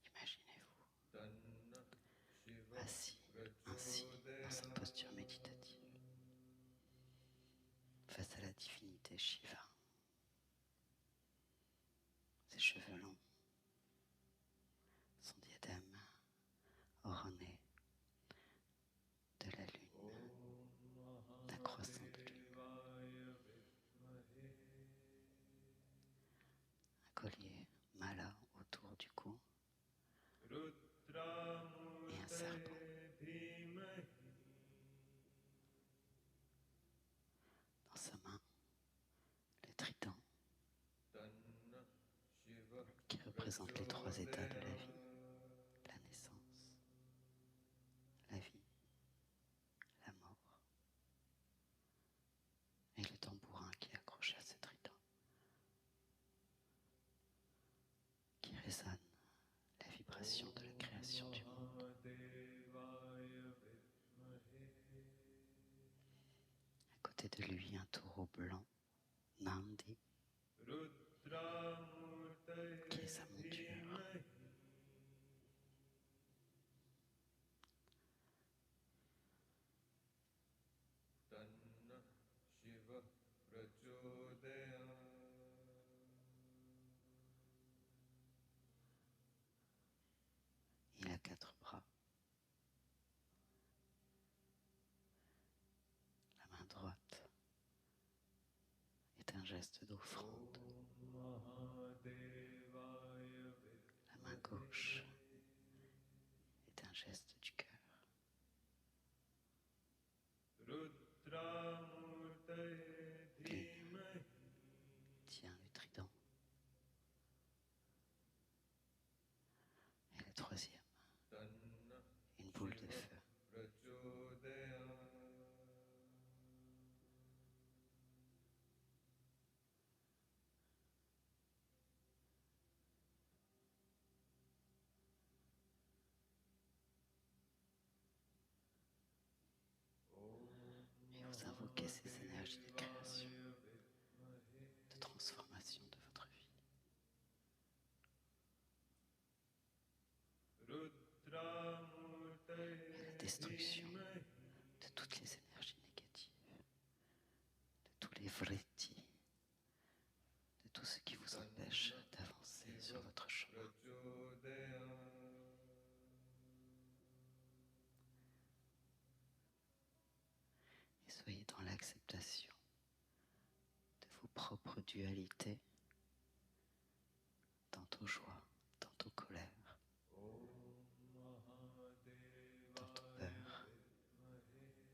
Imaginez-vous assis ainsi dans cette posture méditative face à la divinité Shiva. cheveux longs, son diadème orné de la lune, d'un croissant de lune. Un collier mala autour du cou et un serpent. Dans sa main, le trident qui représente les trois états de la vie, la naissance, la vie, la mort, et le tambourin qui est accroché à ce trident, qui résonne la vibration de la création du monde. À côté de lui, un taureau blanc, Nandi, qui est sa monture. Il a 4 bras. La main droite est un geste d'offrande. La main gauche est un geste du cœur. L'une tient le trident. Et la troisième, une boule de feu. Et vous invoquez ces énergies de création, de transformation de votre vie. Et la destruction de toutes les énergies négatives, de tous les vritti, de tout ce qui vous empêche d'avancer sur votre chemin. Et soyez dans l'acceptation de vos propres dualités, tantôt joie, tantôt colère, tantôt peur,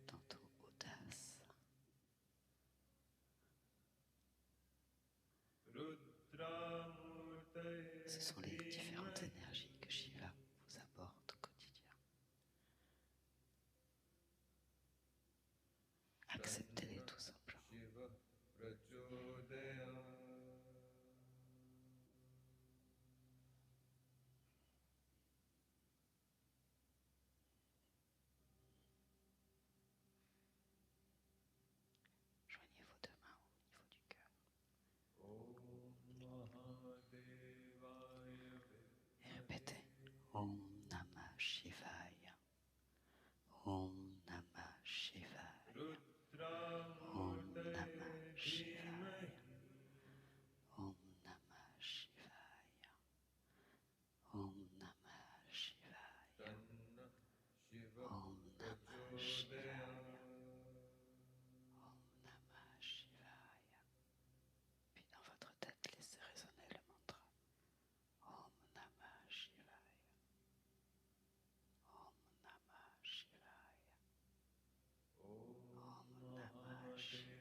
tantôt audace. Ce sont les différentes énergies que Shiva vous apporte au quotidien. Acceptez-les tout simplement. Joignez vos deux mains au niveau du cœur. Et répétez Om Namah Shivaya. Om Namah Shivaya. Om Namah Shivaya. Om Namah Shivaya. Om Namah Shivaya. Om Namah Shivaya. Om Namah Shivaya. Puis dans votre tête, laissez résonner le mantra. Om Namah Shivaya. Om Namah Shivaya. Om Namah Shivaya.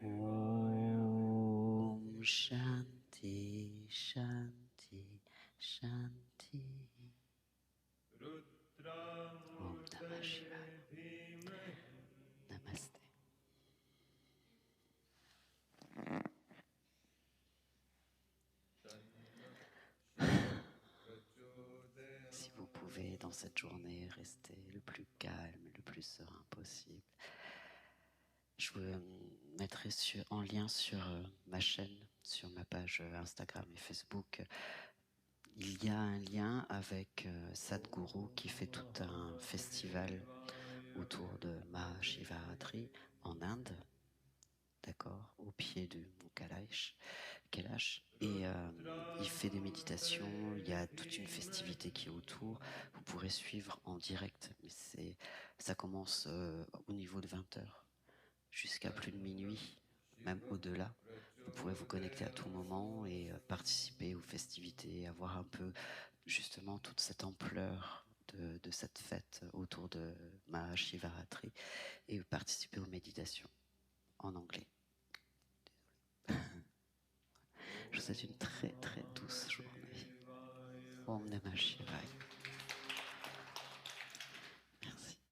Om Shanti, Shanti, Shanti. Om Namah Shivaya. Namaste. Si vous pouvez, dans cette journée, rester le plus calme, le plus serein possible. Je vous mettrai en lien sur ma chaîne, sur ma page Instagram et Facebook. Il y a un lien avec Sadhguru qui fait tout un festival autour de Mahashivaratri en Inde, d'accord, au pied du mont Kailash. Et il fait des méditations, il y a toute une festivité qui est autour. Vous pourrez suivre en direct, mais ça commence au niveau de 20h jusqu'à plus de minuit, même au-delà. Vous pourrez vous connecter à tout moment et participer aux festivités, avoir un peu justement toute cette ampleur de cette fête autour de Mahashivaratri et participer aux méditations en anglais. Je vous souhaite une très très douce journée. Om Namah Shivaya.